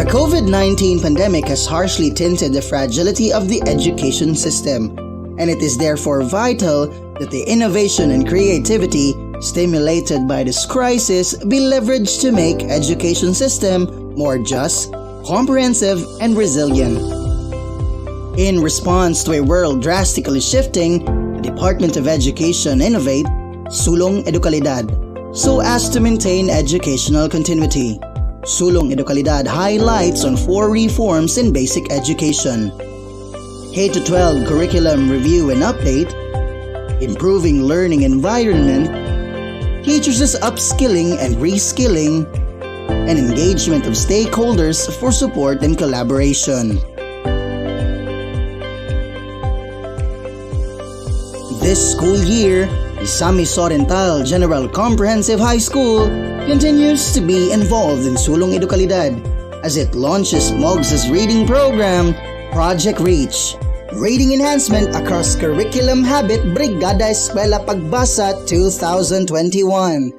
The COVID-19 pandemic has harshly tinted the fragility of the education system, and it is therefore vital that the innovation and creativity stimulated by this crisis be leveraged to make education system more just, comprehensive, and resilient. In response to a world drastically shifting, the Department of Education innovate Sulong Edukalidad so as to maintain educational continuity. Sulong Edukalidad highlights on 4 reforms in basic education: K-12 curriculum review and update, improving learning environment, teachers' upskilling and reskilling, and engagement of stakeholders for support and collaboration. This school year, Misamis Oriental General Comprehensive High School continues to be involved in Sulong Edukalidad as it launches Mogchs' reading program, Project Reach, Reading Enhancement Across Curriculum Habit Brigada Eskwela Pagbasa 2021.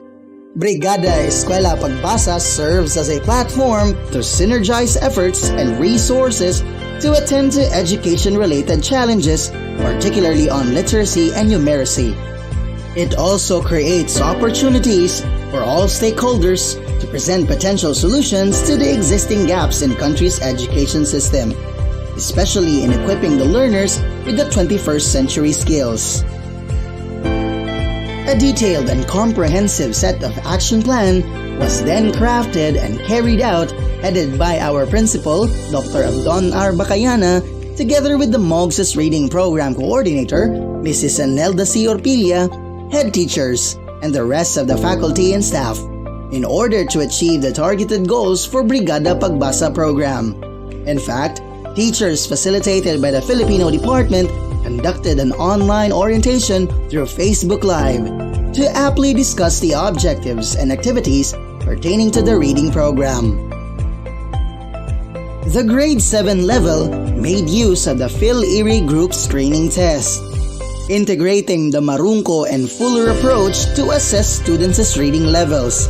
Brigada Eskwela Pagbasa serves as a platform to synergize efforts and resources to attend to education-related challenges, particularly on literacy and numeracy. It also creates opportunities for all stakeholders to present potential solutions to the existing gaps in country's education system, especially in equipping the learners with the 21st century skills. A detailed and comprehensive set of action plan was then crafted and carried out, headed by our principal, Dr. Abdon R. Bacayana, together with the Mogchs Reading Program Coordinator, Mrs. Anelda C. Orpilla, head teachers, and the rest of the faculty and staff, in order to achieve the targeted goals for Brigada Pagbasa program. In fact, teachers facilitated by the Filipino department conducted an online orientation through Facebook Live to aptly discuss the objectives and activities pertaining to the reading program. The grade 7 level made use of the Phil-IRI Group's training test, integrating the Marungko and Fuller approach to assess students' reading levels.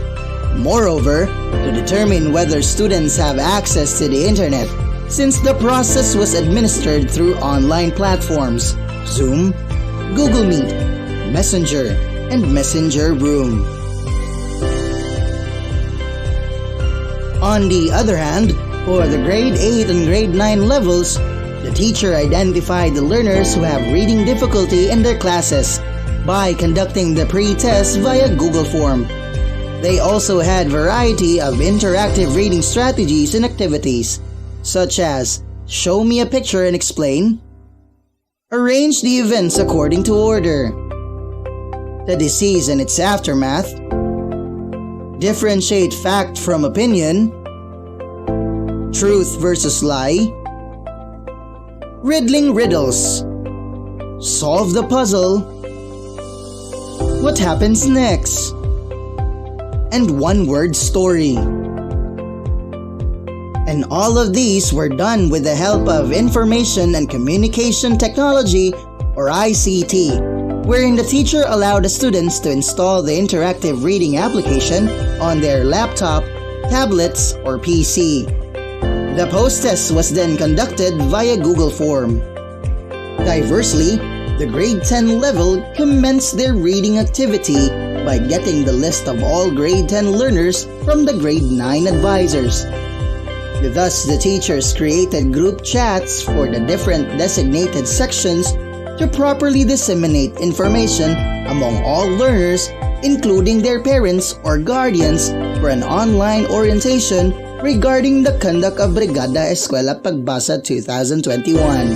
Moreover, to determine whether students have access to the internet, since the process was administered through online platforms, Zoom, Google Meet, Messenger, and Messenger Room. On the other hand, for the grade 8 and grade 9 levels, the teacher identified the learners who have reading difficulty in their classes by conducting the pre-test via Google Form. They also had variety of interactive reading strategies and activities, such as show me a picture and explain, arrange the events according to order, the disease and its aftermath, differentiate fact from opinion, truth versus lie, riddling riddles, solve the puzzle, what happens next, and one-word story. And all of these were done with the help of Information and Communication Technology, or ICT, wherein the teacher allowed the students to install the interactive reading application on their laptop, tablets, or PC. The post-test was then conducted via Google Form. Diversely, the grade 10 level commenced their reading activity by getting the list of all grade 10 learners from the grade 9 advisors. Thus, the teachers created group chats for the different designated sections to properly disseminate information among all learners, including their parents or guardians, for an online orientation regarding the conduct of Brigada Eskwela Pagbasa 2021.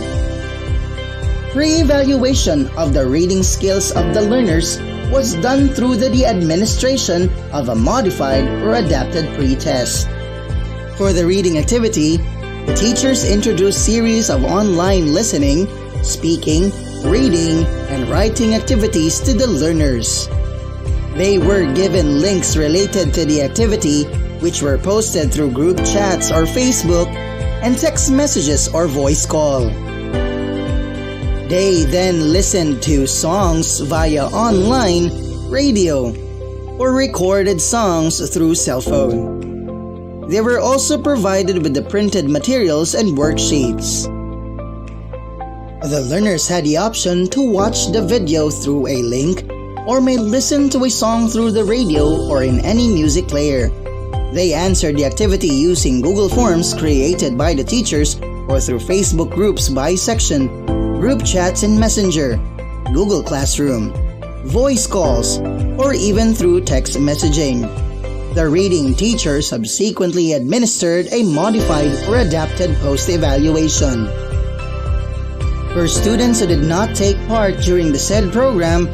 Pre-evaluation of the reading skills of the learners was done through the administration of a modified or adapted pre-test. For the reading activity, the teachers introduced series of online listening, speaking, reading, and writing activities to the learners. They were given links related to the activity, which were posted through group chats or Facebook, and text messages or voice call. They then listened to songs via online, radio, or recorded songs through cell phone. They were also provided with the printed materials and worksheets. The learners had the option to watch the video through a link or may listen to a song through the radio or in any music player. They answered the activity using Google Forms created by the teachers or through Facebook groups by section, group chats in Messenger, Google Classroom, voice calls, or even through text messaging. The reading teacher subsequently administered a modified or adapted post-evaluation. For students who did not take part during the said program,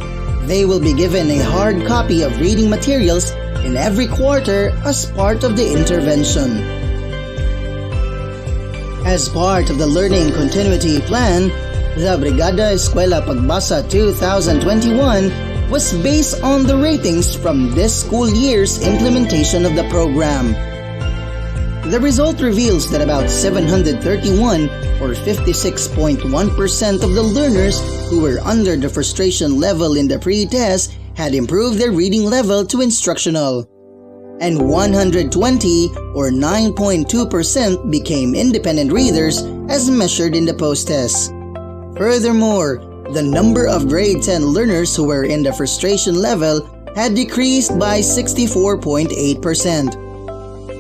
they will be given a hard copy of reading materials in every quarter as part of the intervention. As part of the Learning Continuity Plan, the Brigada Eskwela Pagbasa 2021 was based on the ratings from this school year's implementation of the program. The result reveals that about 731 or 56.1% of the learners who were under the frustration level in the pre-test had improved their reading level to instructional, and 120 or 9.2% became independent readers as measured in the post-test. Furthermore, the number of grade 10 learners who were in the frustration level had decreased by 64.8%.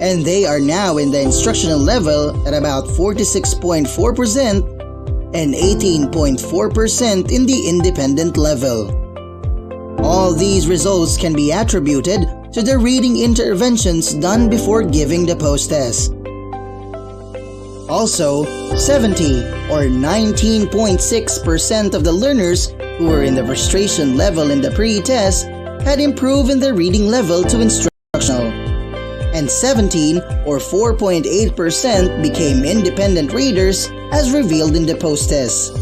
And they are now in the instructional level at about 46.4% and 18.4% in the independent level. All these results can be attributed to the reading interventions done before giving the post-test. Also, 70 or 19.6% of the learners who were in the frustration level in the pre-test had improved in their reading level to instructional, and 17 or 4.8% became independent readers as revealed in the post-test.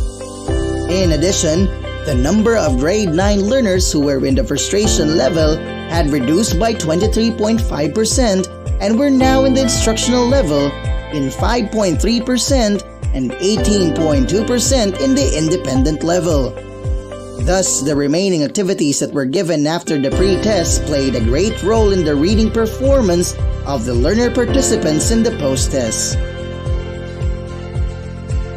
In addition, the number of grade 9 learners who were in the frustration level had reduced by 23.5% and were now in the instructional level in 5.3% and 18.2% in the independent level. Thus, the remaining activities that were given after the pre-test played a great role in the reading performance of the learner participants in the post-test.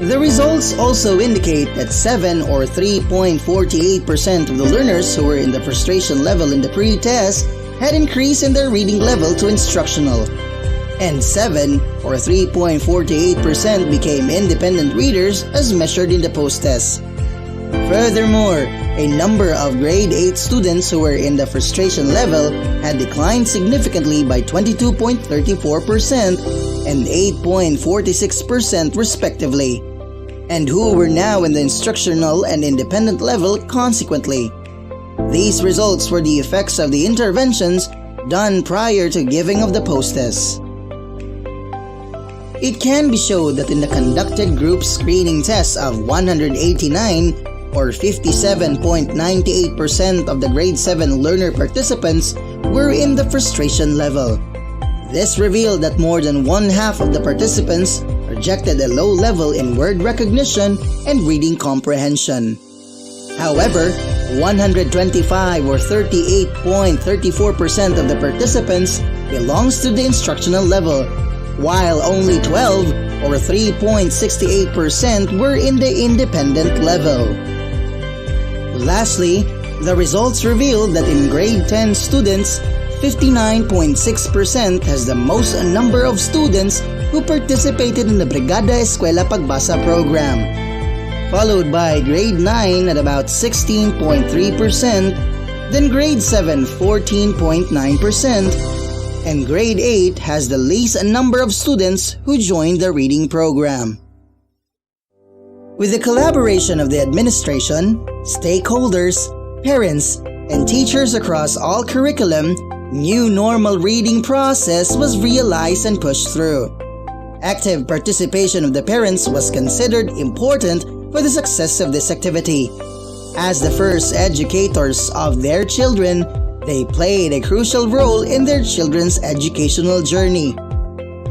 The results also indicate that 7 or 3.48% of the learners who were in the frustration level in the pre-test had increased in their reading level to instructional, and 7 or 3.48% became independent readers as measured in the post-test. Furthermore, a number of grade 8 students who were in the frustration level had declined significantly by 22.34% and 8.46% respectively, and who were now in the instructional and independent level consequently. These results were the effects of the interventions done prior to giving of the post-test. It can be shown that in the conducted group screening test of 189 or 57.98% of the grade 7 learner participants were in the frustration level. This revealed that more than one-half of the participants projected a low level in word recognition and reading comprehension. However, 125 or 38.34% of the participants belongs to the instructional level, while only 12 or 3.68% were in the independent level. Lastly, the results revealed that in grade 10 students, 59.6% has the most number of students who participated in the Brigada Eskwela Pagbasa program, followed by grade 9 at about 16.3%, then grade 7 14.9%, and grade 8 has the least number of students who joined the reading program. With the collaboration of the administration, stakeholders, parents, and teachers across all curriculum, new normal reading process was realized and pushed through. Active participation of the parents was considered important for the success of this activity. As the first educators of their children, they played a crucial role in their children's educational journey.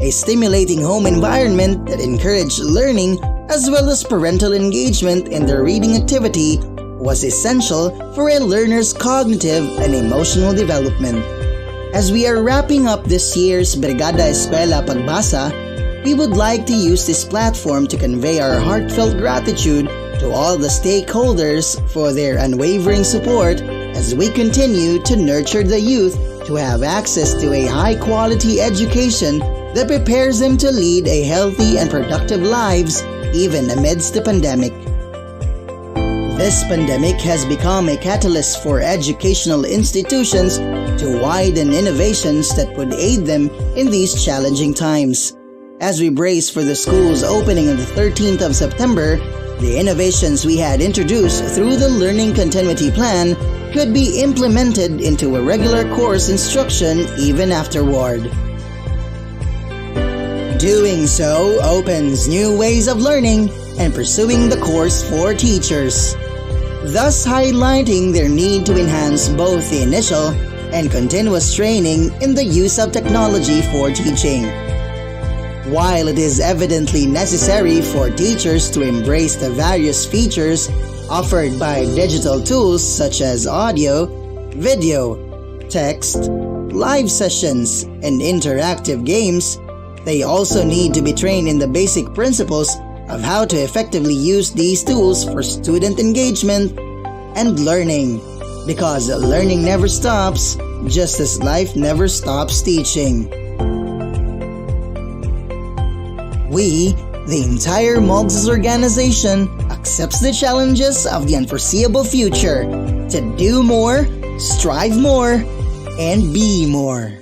A stimulating home environment that encouraged learning as well as parental engagement in their reading activity was essential for a learner's cognitive and emotional development. As we are wrapping up this year's Brigada Eskwela Pagbasa, we would like to use this platform to convey our heartfelt gratitude to all the stakeholders for their unwavering support as we continue to nurture the youth to have access to a high-quality education that prepares them to lead a healthy and productive lives even amidst the pandemic. This pandemic has become a catalyst for educational institutions to widen innovations that would aid them in these challenging times. As we brace for the school's opening on the 13th of September, the innovations we had introduced through the Learning Continuity Plan could be implemented into a regular course instruction even afterward. Doing so opens new ways of learning and pursuing the course for teachers, thus highlighting their need to enhance both the initial and continuous training in the use of technology for teaching. While it is evidently necessary for teachers to embrace the various features offered by digital tools such as audio, video, text, live sessions, and interactive games, they also need to be trained in the basic principles of how to effectively use these tools for student engagement and learning, because learning never stops, just as life never stops teaching. We, the entire Mogchs organization, accepts the challenges of the unforeseeable future to do more, strive more, and be more.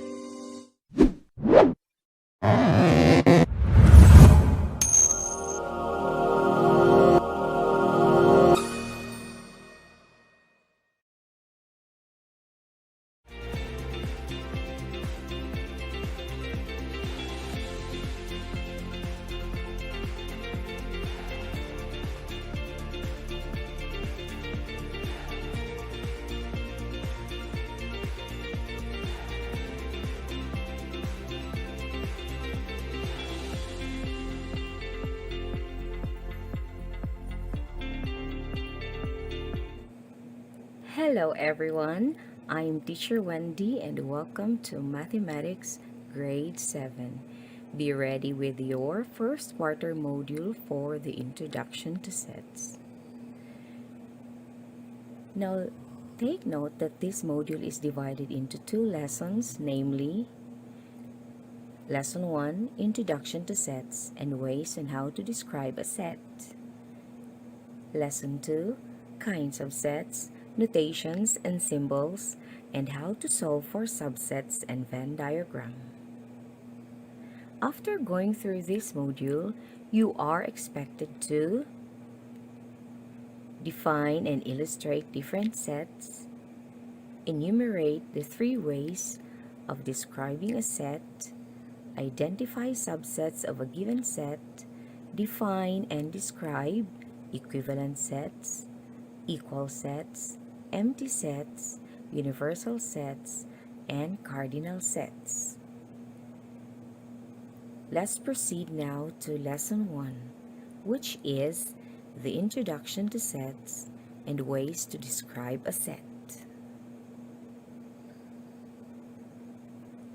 Hello everyone, I'm Teacher Wendy and welcome to Mathematics Grade 7. Be ready with your first quarter module for the Introduction to Sets. Now, take note that this module is divided into two lessons, namely Lesson 1, Introduction to Sets and Ways on How to Describe a Set. Lesson 2, Kinds of Sets, Notations and Symbols, and How to Solve for Subsets and Venn Diagram. After going through this module, you are expected to define and illustrate different sets, enumerate the three ways of describing a set, identify subsets of a given set, define and describe equivalent sets, equal sets, empty sets, universal sets, and cardinal sets. Let's proceed now to Lesson 1, which is the Introduction to Sets and Ways to Describe a Set.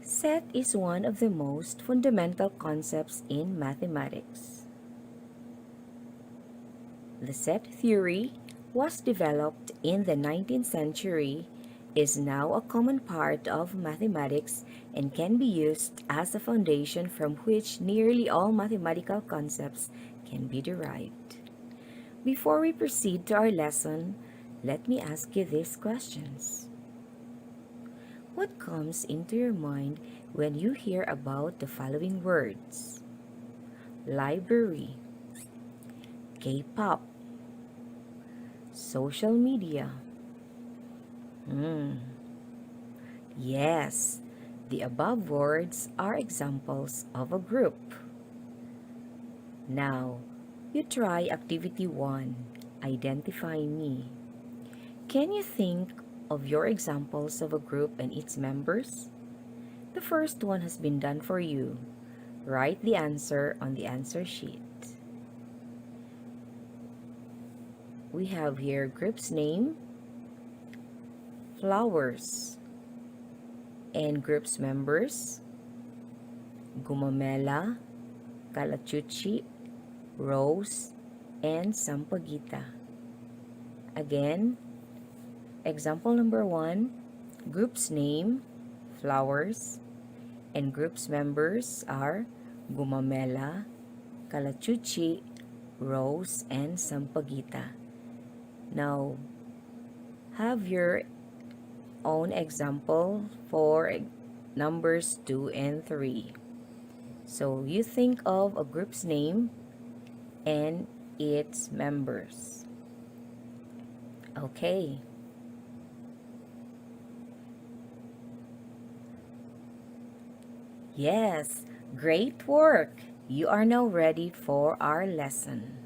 Set is one of the most fundamental concepts in mathematics. The set theory was developed in the 19th century, is now a common part of mathematics, and can be used as a foundation from which nearly all mathematical concepts can be derived. Before we proceed to our lesson, let me ask you these questions. What comes into your mind when you hear about the following words? Library, K-pop, social media. Yes, the above words are examples of a group. Now, you try activity 1, identify me. Can you think of your examples of a group and its members? The first one has been done for you. Write the answer on the answer sheet. We have here group's name, flowers, And groups members, Gumamela, Kalachuchi, Rose, and Sampaguita. Again, example number 1, group's name, flowers, and group's members are Gumamela, Kalachuchi, Rose, and Sampaguita. Now, have your own example for numbers 2 and 3. So you think of a group's name and its members. Okay. Yes, great work. You are now ready for our lesson.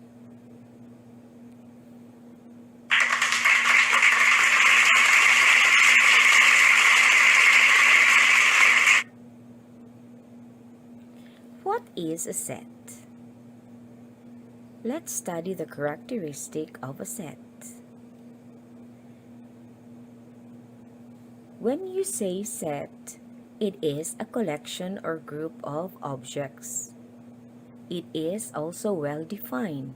What is a set? Let's study the characteristic of a set. When you say set, it is a collection or group of objects. It is also well-defined.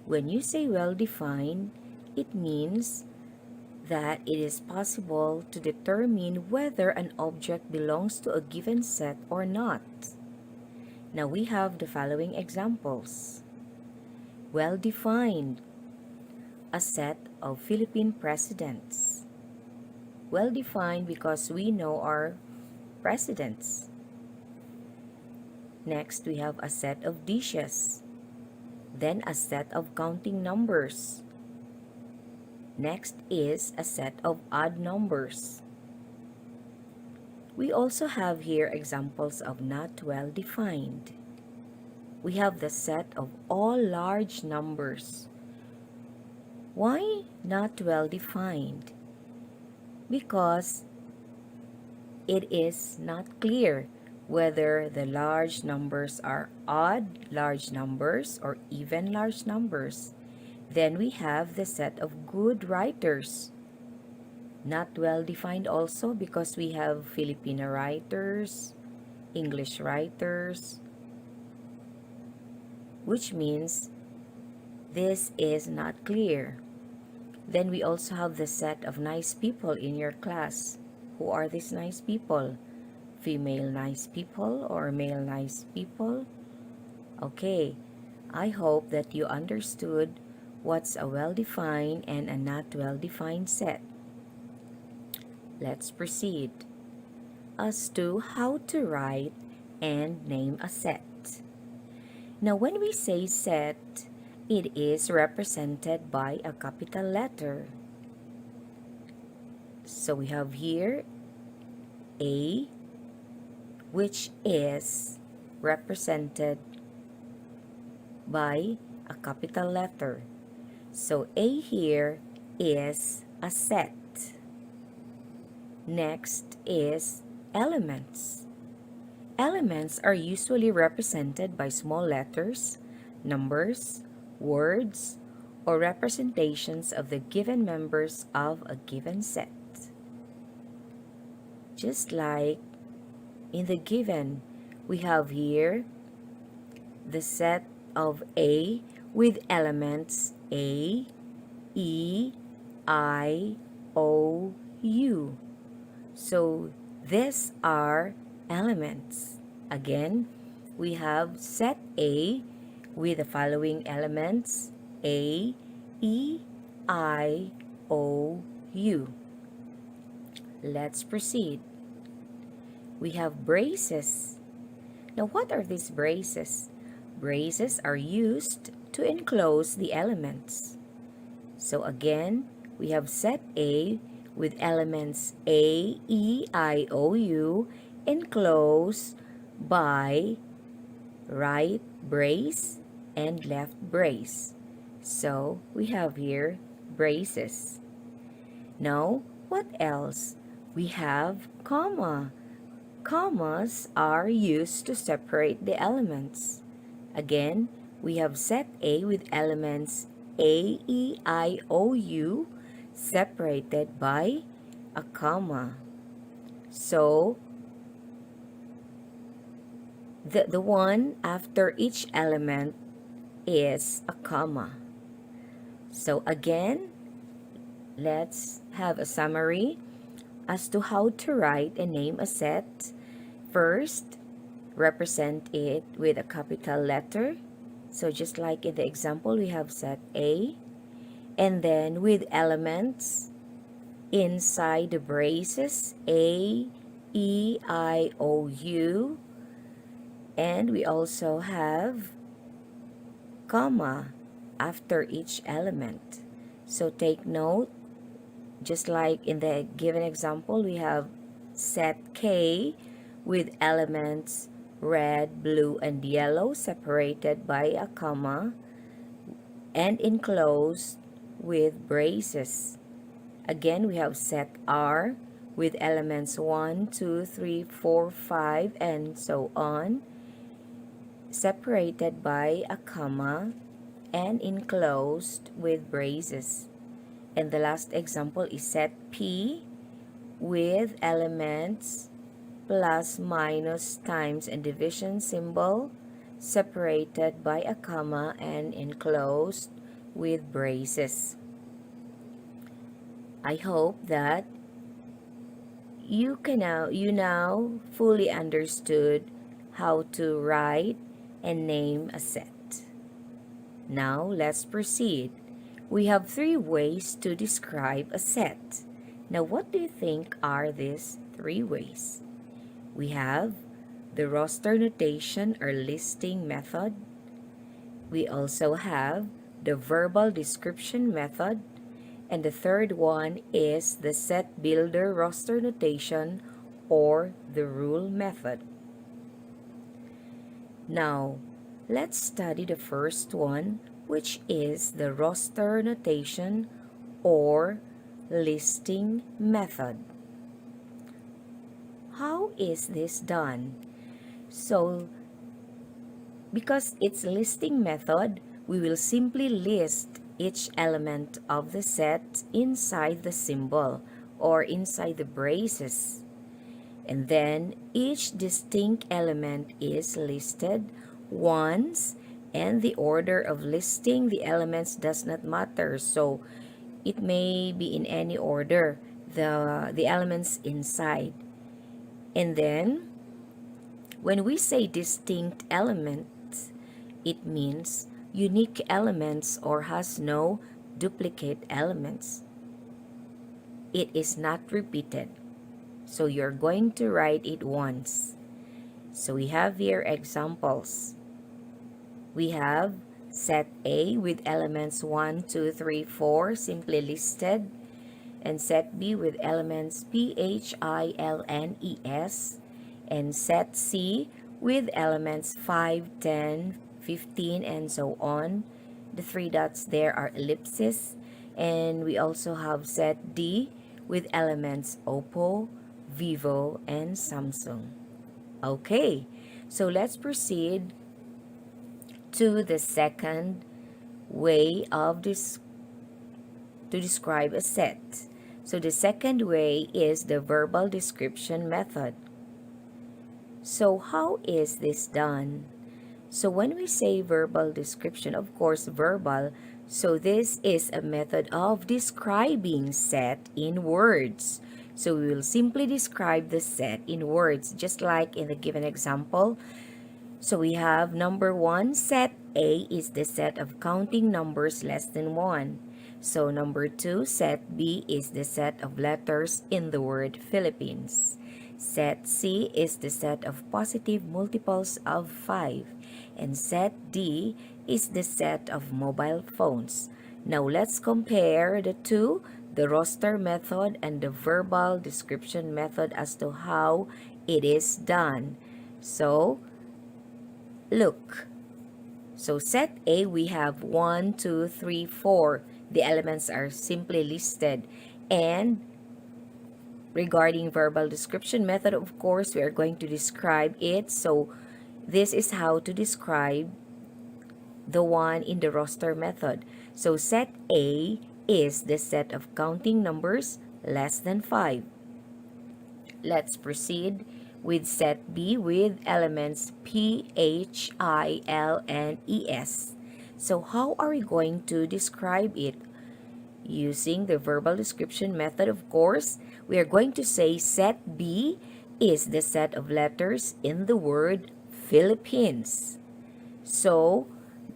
When you say well-defined, it means that it is possible to determine whether an object belongs to a given set or not. Now we have the following examples. Well-defined, a set of Philippine presidents. Well-defined because we know our presidents. Next, we have a set of dishes. Then a set of counting numbers. Next is a set of odd numbers. We also have here examples of not well-defined. We have the set of all large numbers. Why not well-defined? Because it is not clear whether the large numbers are odd large numbers or even large numbers. Then we have the set of good writers. Not well-defined also because we have Filipino writers, English writers, which means this is not clear. Then we also have the set of nice people in your class. Who are these nice people? Female nice people or male nice people? Okay, I hope that you understood what's a well-defined and a not well-defined set. Let's proceed as to how to write and name a set. Now, when we say set, it is represented by a capital letter. So we have here A, which is represented by a capital letter. So A here is a set. Next is elements. Elements are usually represented by small letters, numbers, words, or representations of the given members of a given set. Just like in the given, we have here the set of A with elements A, E, I, O, U. So these are elements. Again, we have set A with the following elements A, E, I, O, U. Let's proceed. We have braces. Now, what are these braces? Braces are used to enclose the elements. So again, we have set A with elements A, E, I, O, U enclosed by right brace and left brace. So we have here braces. Now, what else? We have comma. Commas are used to separate the elements. Again, we have set A with elements A, E, I, O, U separated by a comma. So, The one after each element is a comma. So again, let's have a summary as to how to write and name a set. First, represent it with a capital letter. So just like in the example, we have set A. And then with elements inside the braces, A, E, I, O, U. And we also have comma after each element. So take note, just like in the given example, we have set K with elements red, blue, and yellow separated by a comma and enclosed with braces. Again, we have set R with elements 1, 2, 3, 4, 5, and so on, separated by a comma and enclosed with braces. And the last example is set P with elements plus, minus, times, and division symbol separated by a comma and enclosed with braces. I hope that you now fully understood how to write and name a set. Now let's proceed. We have 3 ways to describe a set. Now what do you think are these 3 ways? We have the roster notation or listing method. We also have the verbal description method. And the third one is the set builder roster notation or the rule method. Now, let's study the first one, which is the roster notation or listing method. How is this done? So, because it's listing method, we will simply list each element of the set inside the symbol or inside the braces. And then each distinct element is listed once, and the order of listing the elements does not matter. So it may be in any order, the elements inside. And then when we say distinct elements, it means unique elements or has no duplicate elements. It is not repeated. So you're going to write it once. So we have here examples. We have set A with elements 1, 2, 3, 4 simply listed, and set B with elements P, H, I, L, N, E, S, and set C with elements 5, 10, 15, and so on. The 3 dots there are ellipses. And we also have set D with elements Oppo, Vivo, and Samsung. Okay, so let's proceed to the second way of to describe a set. So the second way is the verbal description method. So how is this done? So when we say verbal description, of course verbal, so this is a method of describing set in words. So we will simply describe the set in words, just like in the given example. So we have number 1, set A is the set of counting numbers less than 1. So number 2, set B is the set of letters in the word Philippines. Set C is the set of positive multiples of 5. And set D is the set of mobile phones. Now let's compare the two, the roster method and the verbal description method, as to how it is done. So, look. So set A, we have 1, 2, 3, 4. The elements are simply listed. And regarding verbal description method, of course, we are going to describe it. So this is how to describe the one in the roster method. So set A is the set of counting numbers less than 5. Let's proceed with set B with elements P, H, I, L, and ES. So how are we going to describe it? Using the verbal description method, of course, we are going to say set B is the set of letters in the word Philippines. So,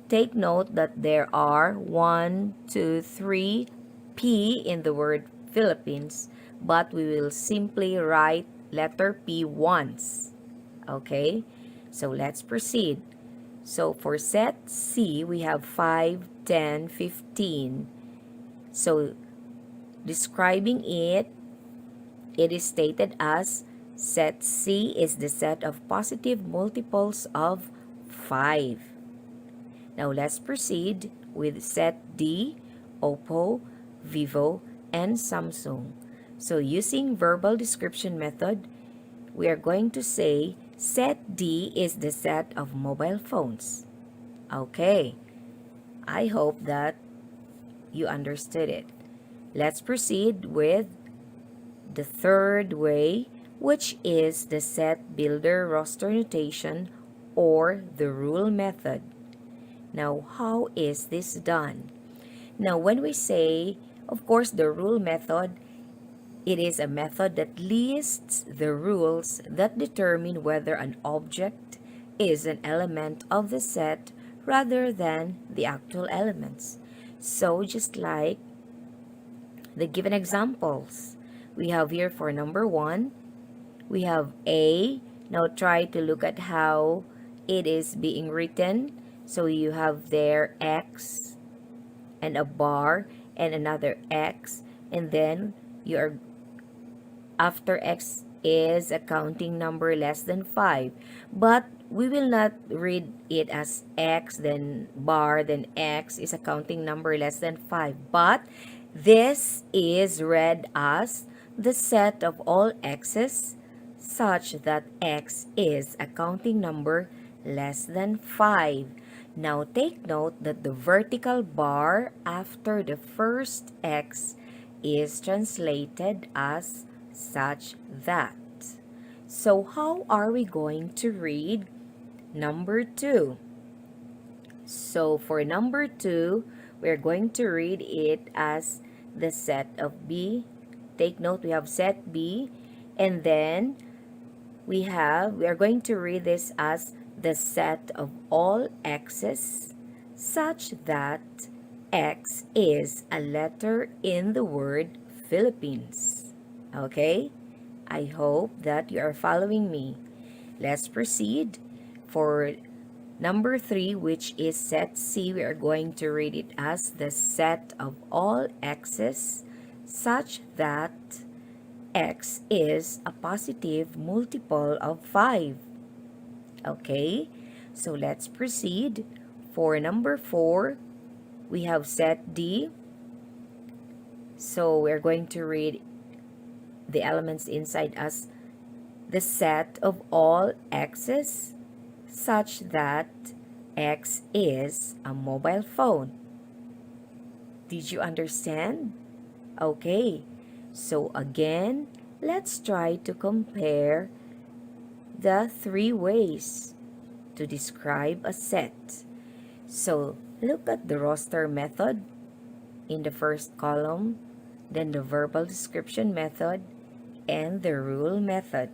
take note that there are 1, 2, 3 P in the word Philippines, but we will simply write letter P once. Okay? So, let's proceed. So, for set C, we have 5, 10, 15. So, describing it, it is stated as set C is the set of positive multiples of 5. Now let's proceed with set D, Oppo, Vivo, and Samsung. So using verbal description method, we are going to say set D is the set of mobile phones. Okay, I hope that you understood it. Let's proceed with the third way, which is the set builder roster notation or the rule method. Now, how is this done? Now, when we say, of course, the rule method, it is a method that lists the rules that determine whether an object is an element of the set rather than the actual elements. So, just like the given examples, we have here for number 1, we have A. Now, try to look at how it is being written. So, you have there X and a bar and another X, and then you are after X is a counting number less than 5, but we will not read it as X then bar then X is a counting number less than 5, but this is read as the set of all X's such that X is a counting number less than 5. Now take note that the vertical bar after the first X is translated as such that. So how are we going to read number 2? So for number 2, we're going to read it as the set of B. Take note, we have set B, and then we are going to read this as the set of all X's such that X is a letter in the word Philippines. Okay? I hope that you are following me. Let's proceed. For number 3, which is set C, we are going to read it as the set of all X's such that X is a positive multiple of 5. Okay, so let's proceed. For number 4, we have set D. So we're going to read the elements inside as the set of all X's such that X is a mobile phone. Did you understand? Okay, so again, let's try to compare the 3 ways to describe a set. So look at the roster method in the first column, then the verbal description method, and the rule method.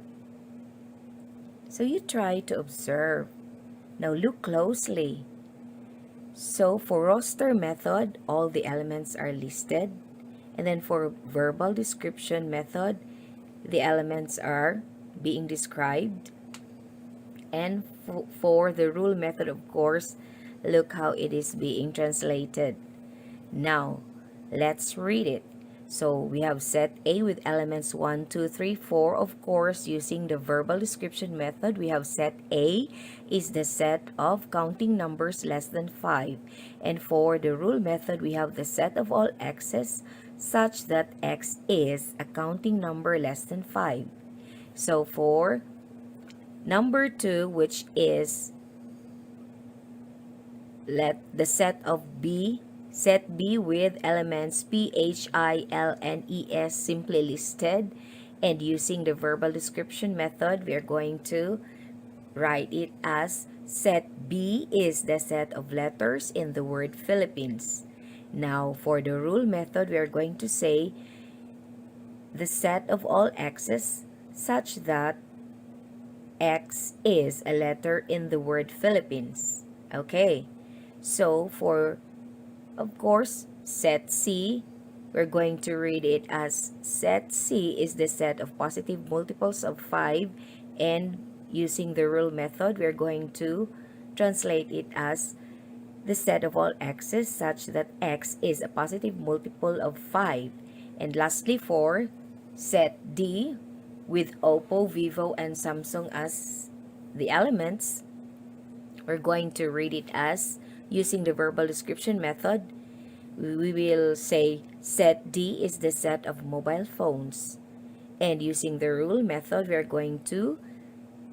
So you try to observe. Now look closely. So for roster method, all the elements are listed. And then for verbal description method, the elements are being described. And for the rule method, of course, look how it is being translated. Now, let's read it. So we have set A with elements 1, 2, 3, 4. Of course, using the verbal description method, we have set A is the set of counting numbers less than 5. And for the rule method, we have the set of all X's such that X is a counting number less than 5. So for number 2, which is the set of B, set B with elements P, H, I, L, and ES simply listed. And using the verbal description method, we are going to write it as set B is the set of letters in the word Philippines. Now, for the rule method, we are going to say the set of all x's such that X is a letter in the word Philippines. Okay, so for, of course, set C, we're going to read it as set C is the set of positive multiples of 5, and using the rule method, we're going to translate it as the set of all x's such that x is a positive multiple of 5. And lastly, for set D, with Oppo, Vivo, and Samsung as the elements, we're going to read it as, using the verbal description method, we will say set D is the set of mobile phones. And using the rule method, we are going to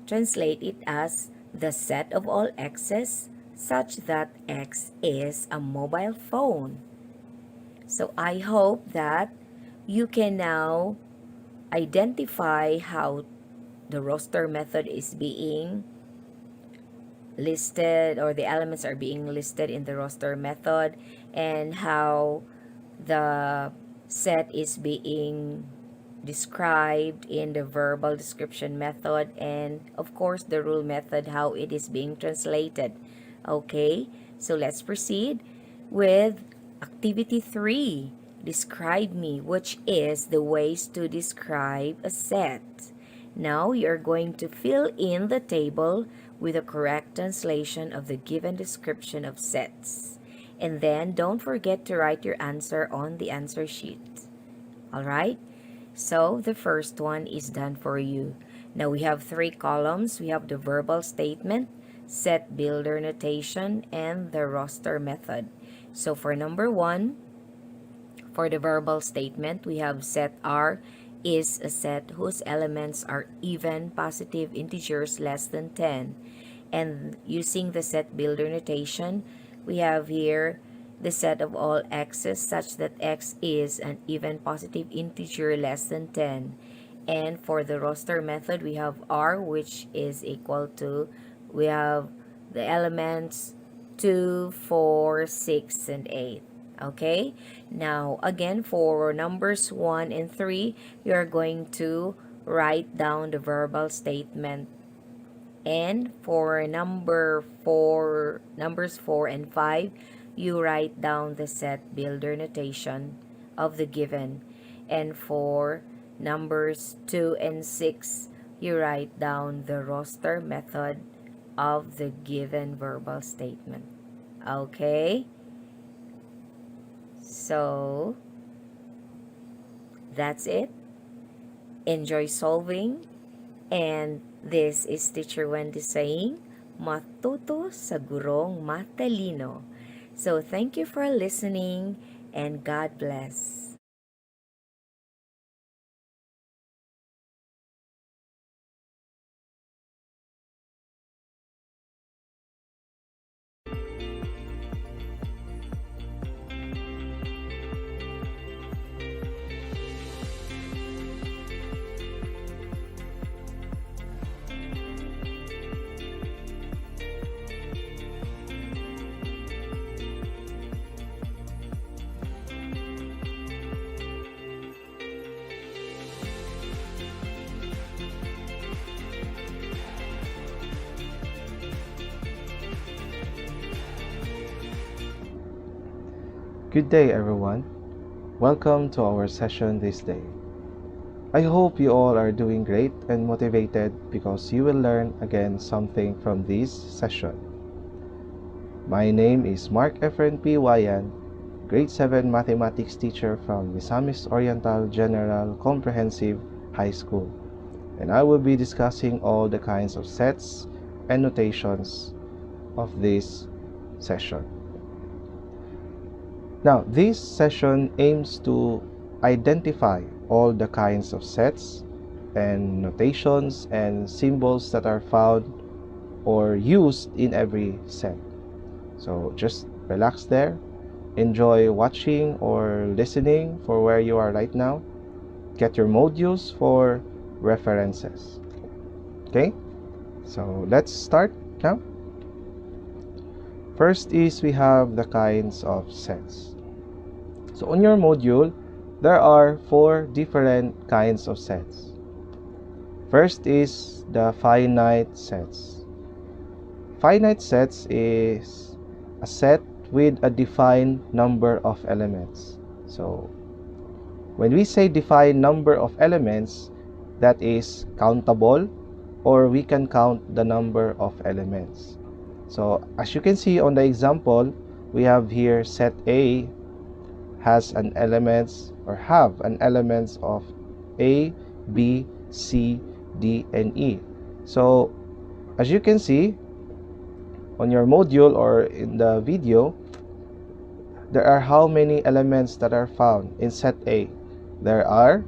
translate it as the set of all x's such that x is a mobile phone. So I hope that you can now identify how the roster method is being listed, or the elements are being listed in the roster method, and how the set is being described in the verbal description method, and of course the rule method, how it is being translated. Okay, so let's proceed with activity 3, describe me, which is the ways to describe a set. Now you're going to fill in the table with a correct translation of the given description of sets. And then don't forget to write your answer on the answer sheet. Alright? So the first one is done for you. Now we have 3 columns. We have the verbal statement, set builder notation, and the roster method. So for number 1, for the verbal statement, we have set R is a set whose elements are even positive integers less than 10. And using the set builder notation, we have here the set of all x's such that x is an even positive integer less than 10. And for the roster method, we have R, which is equal to, we have the elements 2, 4, 6, and 8. Okay, now again for numbers 1 and 3, you are going to write down the verbal statement. And for numbers 4 and 5, you write down the set builder notation of the given. And for numbers 2 and 6, you write down the roster method of the given verbal statement. Okay? So, that's it. Enjoy solving. And this is Teacher Wendy saying, matuto sa gurong matalino. So, thank you for listening and God bless. Good day, everyone. Welcome to our session this day. I hope you all are doing great and motivated because you will learn again something from this session. My name is Mark Efren P. Uayan, Grade 7 Mathematics teacher from Misamis Oriental General Comprehensive High School, and I will be discussing all the kinds of sets and notations of this session. Now, this session aims to identify all the kinds of sets and notations and symbols that are found or used in every set. So just relax there, enjoy watching or listening for where you are right now, get your modules for references. Okay, so let's start now. First is we have the kinds of sets. So on your module, there are 4 different kinds of sets. First is the finite sets. Finite sets is a set with a defined number of elements. So when we say defined number of elements, that is countable, or we can count the number of elements. So as you can see on the example, we have here set A has an elements or have an elements of A, B, C, D, and E. So as you can see on your module or in the video, there are how many elements that are found in set A? There are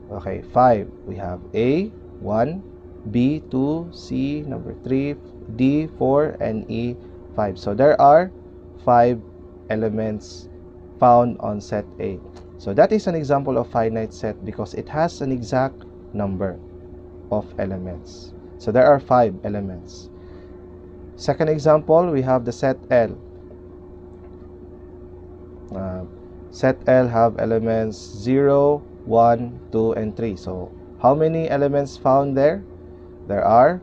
5. We have A 1, B 2, C number 3, D 4, and E 5. So there are 5 elements found on set A. So that is an example of finite set because it has an exact number of elements. So there are 5 elements. Second example, we have the set L. Set L have elements 0, 1, 2, and 3. So how many elements found there? There are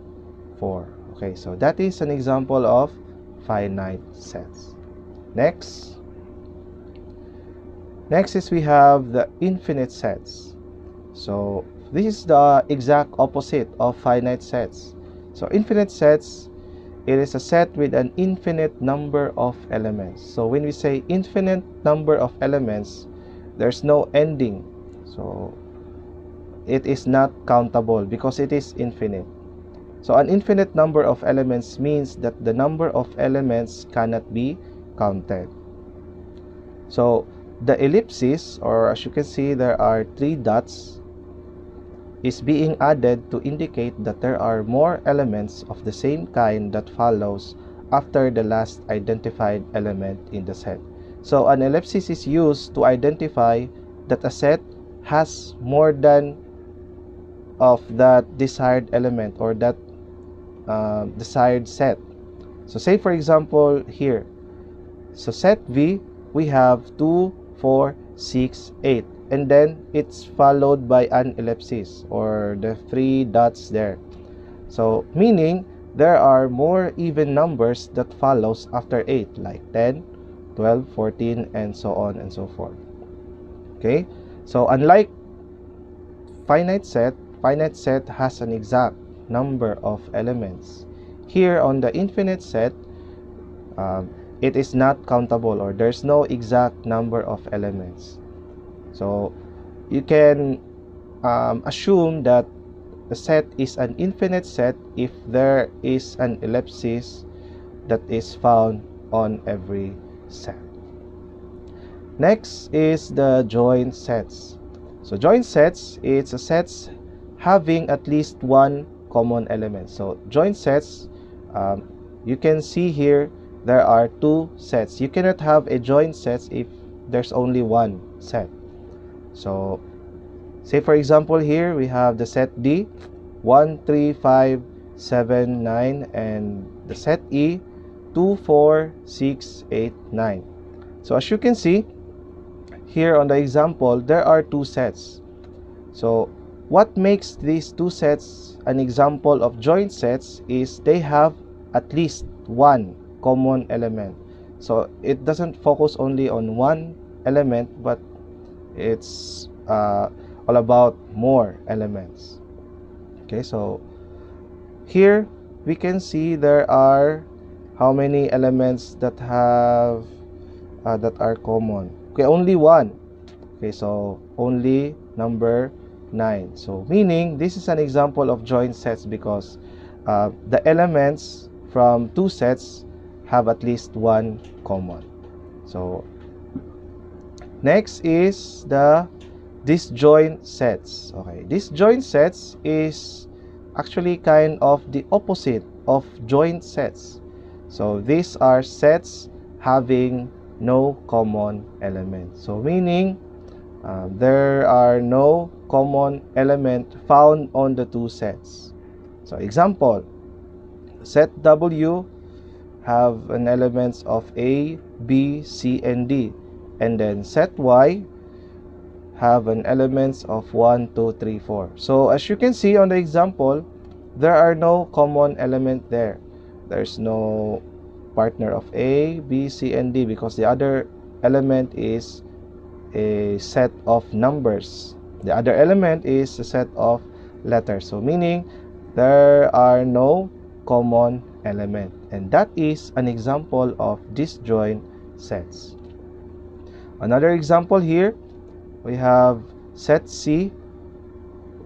4. Okay, so that is an example of finite sets. Next is we have the infinite sets. So this is the exact opposite of finite sets. So infinite sets, it is a set with an infinite number of elements. So when we say infinite number of elements, there's no ending. So it is not countable because it is infinite. So an infinite number of elements means that the number of elements cannot be counted. So the ellipsis, or as you can see, there are 3 dots, is being added to indicate that there are more elements of the same kind that follows after the last identified element in the set. So an ellipsis is used to identify that a set has more than of that desired element or that desired set. So say for example here, so set V, we have 2, 4, 6, 8. And then it's followed by an ellipsis or the 3 dots there. So meaning there are more even numbers that follows after 8, like 10, 12, 14, and so on and so forth. Okay, so unlike finite set has an exact number of elements. Here on the infinite set, it is not countable, or there's no exact number of elements. So you can assume that the set is an infinite set if there is an ellipsis that is found on every set. Next is the joint sets. So joint sets, it's a sets having at least one common element. So joint sets, you can see here there are 2 sets. You cannot have a joint set if there's only one set. So say for example here we have the set D 1, 3, 5, 7, 9, and the set E 2, 4, 6, 8, 9. So as you can see here on the example, there are 2 sets. So what makes these 2 sets an example of joint sets is they have at least one common element. So it doesn't focus only on one element, but it's all about more elements. Okay, so here we can see there are how many elements that have that are common. Okay, only one. Okay, so only number 9. So meaning this is an example of joint sets because the elements from 2 sets have at least one common. So next is the disjoint sets. Okay, disjoint sets is actually kind of the opposite of joint sets. So these are sets having no common element. So meaning there are no common element found on the two sets. So example, set W have an elements of A, B, C, and D, and then set Y have an elements of 1, 2, 3, 4. So as you can see on the example, there are no common element there. There's no partner of A, B, C, and D because the other element is a set of numbers. The other element is a set of letters. So meaning there are no common element. And that is an example of disjoint sets. Another example here, we have set C.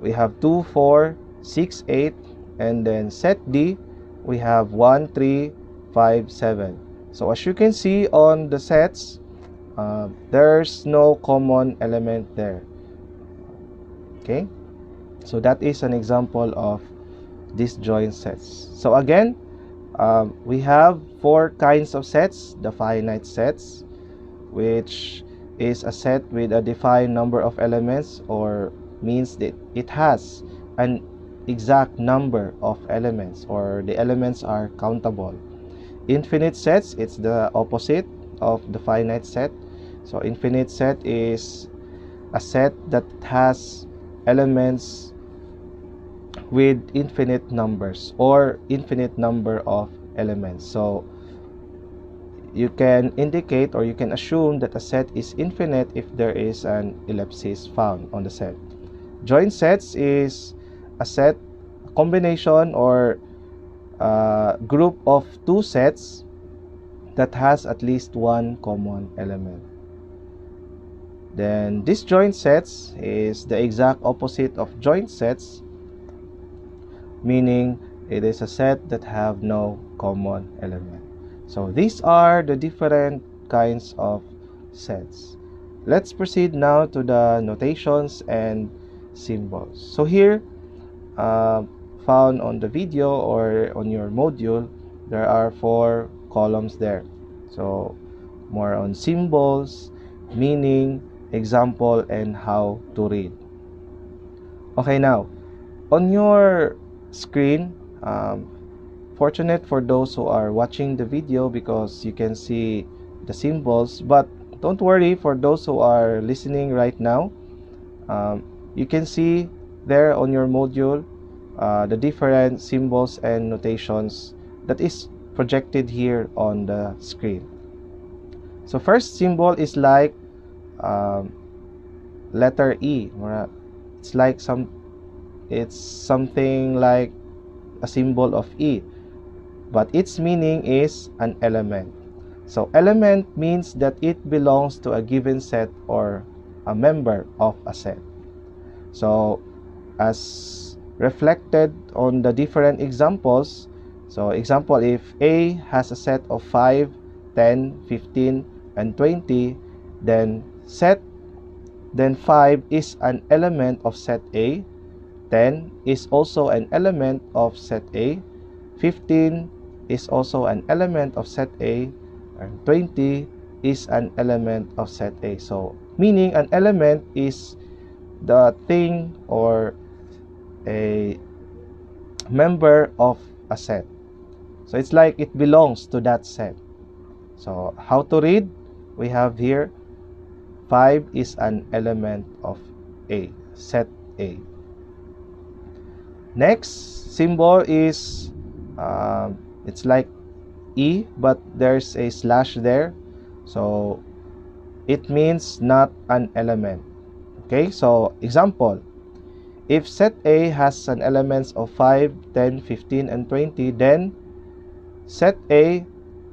We have 2, 4, 6, 8. And then set D, we have 1, 3, 5, 7. So as you can see on the sets, there's no common element there. Okay, so that is an example of disjoint sets. So again, we have 4 kinds of sets. The finite sets, which is a set with a defined number of elements, or means that it has an exact number of elements, or the elements are countable. Infinite sets, it's the opposite of the finite set. So infinite set is a set that has elements with infinite numbers, or infinite number of elements. So you can indicate, or you can assume, that a set is infinite if there is an ellipsis found on the set. Joint sets is a set, a combination, or group of 2 sets that has at least one common element. Then disjoint sets is the exact opposite of joint sets, meaning it is a set that have no common element. So these are the different kinds of sets. Let's proceed now to the notations and symbols. So here, found on the video or on your module, there are 4 columns there. So more on symbols, meaning, example, and how to read. Okay, now on your screen, fortunate for those who are watching the video because you can see the symbols, but don't worry for those who are listening right now. You can see there on your module the different symbols and notations that is projected here on the screen. So first symbol is like letter E. It's something like a symbol of E, but its meaning is an element. So element means that it belongs to a given set or a member of a set. So as reflected on the different examples, so example, if A has a set of 5, 10, 15, and 20, then 5 is an element of set A, 10 is also an element of set A, 15 is also an element of set A, and 20 is an element of set A. So meaning an element is the thing or a member of a set. So it's like it belongs to that set. So how to read? We have here 5 is an element of A, set A. Next symbol is it's like E, but there's a slash there, so it means not an element. Okay, so example, if set A has an elements of 5, 10, 15, and 20, then set A,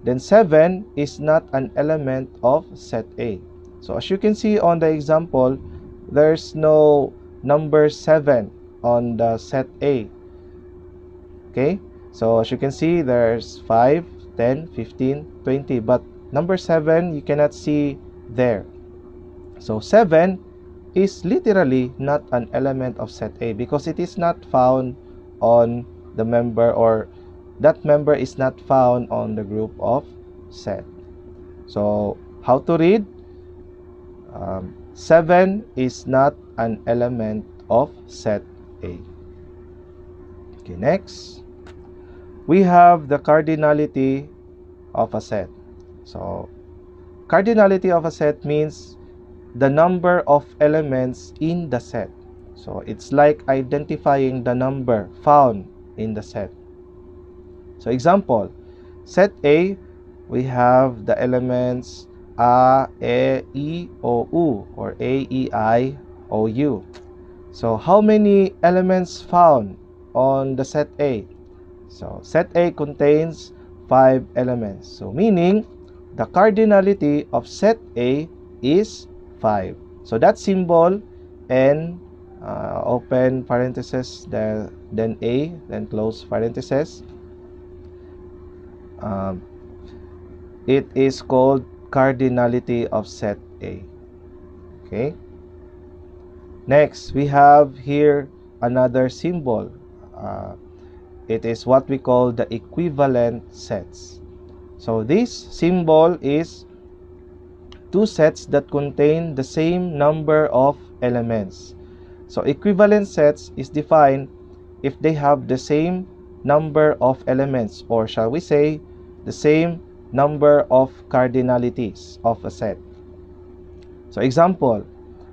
then 7 is not an element of set A. So as you can see on the example, there's no number 7 on the set A. Okay, so as you can see, there's 5, 10, 15, 20, but number 7 you cannot see there. So 7 is literally not an element of set A because it is not found on the member, or that member is not found on the group of set. So how to read? 7 is not an element of set A. Okay, next, we have the cardinality of a set. So, cardinality of a set means the number of elements in the set. So, it's like identifying the number found in the set. So, example, set A, we have the elements A, E, I, O, U, or A, E, I, O, U. So, how many elements found on the set A? So, set A contains 5 elements. So, meaning, the cardinality of set A is 5. So, that symbol, N, open parenthesis, then A, then close parenthesis. It is called cardinality of set A. Okay. Next, we have here another symbol. It is what we call the equivalent sets. So this symbol is two sets that contain the same number of elements. So equivalent sets is defined if they have the same number of elements, or shall we say the same number of cardinalities of a set. So example,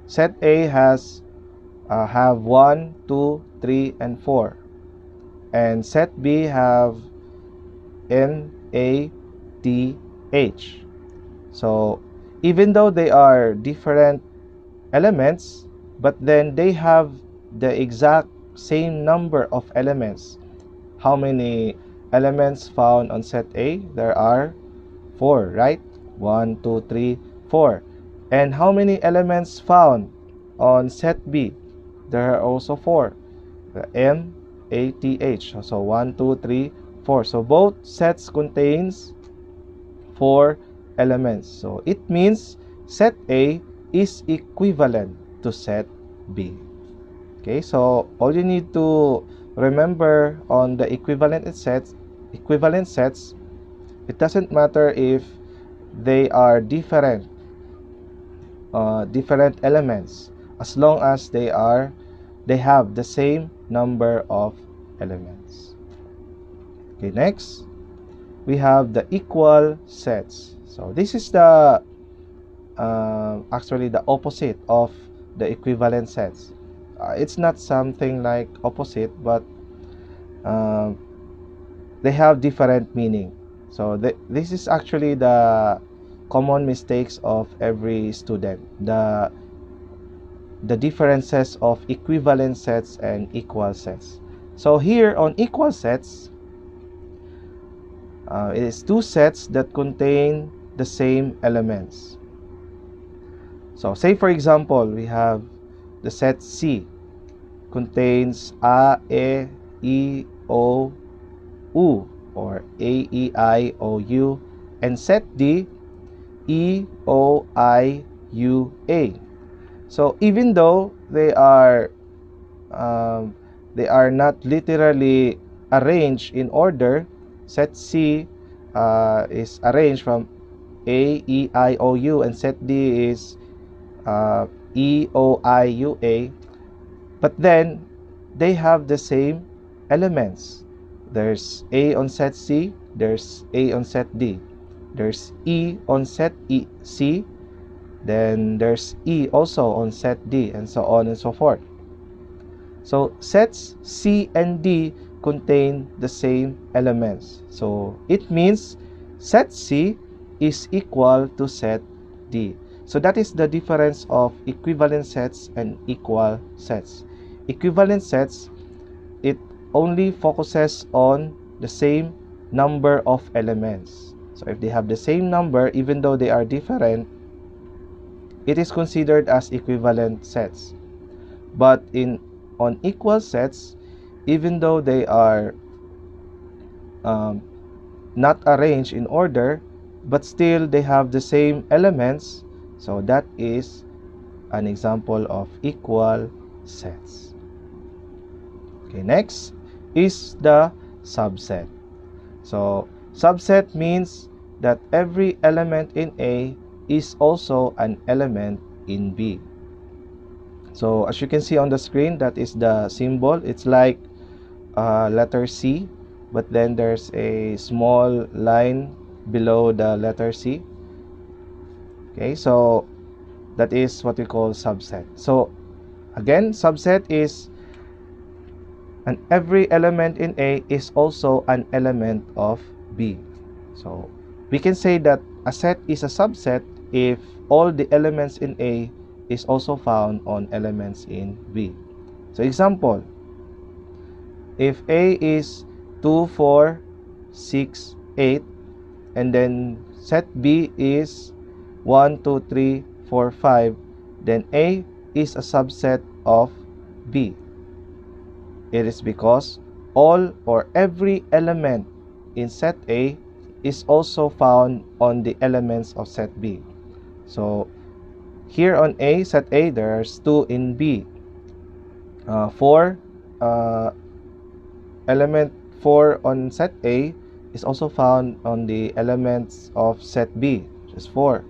set A has have 1, 2, 3, and 4. And set B have N, A, T, H. So even though they are different elements, but then they have the exact same number of elements. How many elements found on set A? There are 4, right? 1, 2, 3, 4. And how many elements found on set B? There are also 4. The M, A, T, H. So 1, 2, 3, 4. So both sets contains 4 elements. So it means set A is equivalent to set B. Okay, so all you need to remember on the equivalent sets, it doesn't matter if they are different elements, as long as they have the same number of elements. Okay, next we have the equal sets. So this is the actually the opposite of the equivalent sets. It's not something like opposite, but they have different meaning. So this is actually the common mistakes of every student, the differences of equivalent sets and equal sets. So here on equal sets, it is two sets that contain the same elements. So say for example, we have the set C contains A, E, I, O, U, or A, E, I, O, U, and set D, E, O, I, U, A. So even though they are not literally arranged in order, set C is arranged from A, E, I, O, U, and set D is E, O, I, U, A. But then they have the same elements. There's A on set C, there's A on set D, there's E on set C, then there's E also on set D, and so on and so forth. So sets C and D contain the same elements. So it means set C is equal to set D. So that is the difference of equivalent sets and equal sets. Equivalent sets, it only focuses on the same number of elements. So if they have the same number, even though they are different, it is considered as equivalent sets. But on equal sets, even though they are not arranged in order, but still they have the same elements, so that is an example of equal sets. Okay, next is the subset. So subset means that every element in A is also an element in B. So as you can see on the screen, that is the symbol. It's like letter C, but then there's a small line below the letter C. Okay, so that is what we call subset. So again, subset is, and every element in A is also an element of B. So we can say that a set is a subset if all the elements in A is also found on elements in B. So example, if A is 2, 4, 6, 8, and then set B is 1, 2, 3, 4, 5, then A is a subset of B. It is because all or every element in set A is also found on the elements of set B. So here on A, set A, there's 2 in B. 4, element 4 on set A is also found on the elements of set B, which is 4.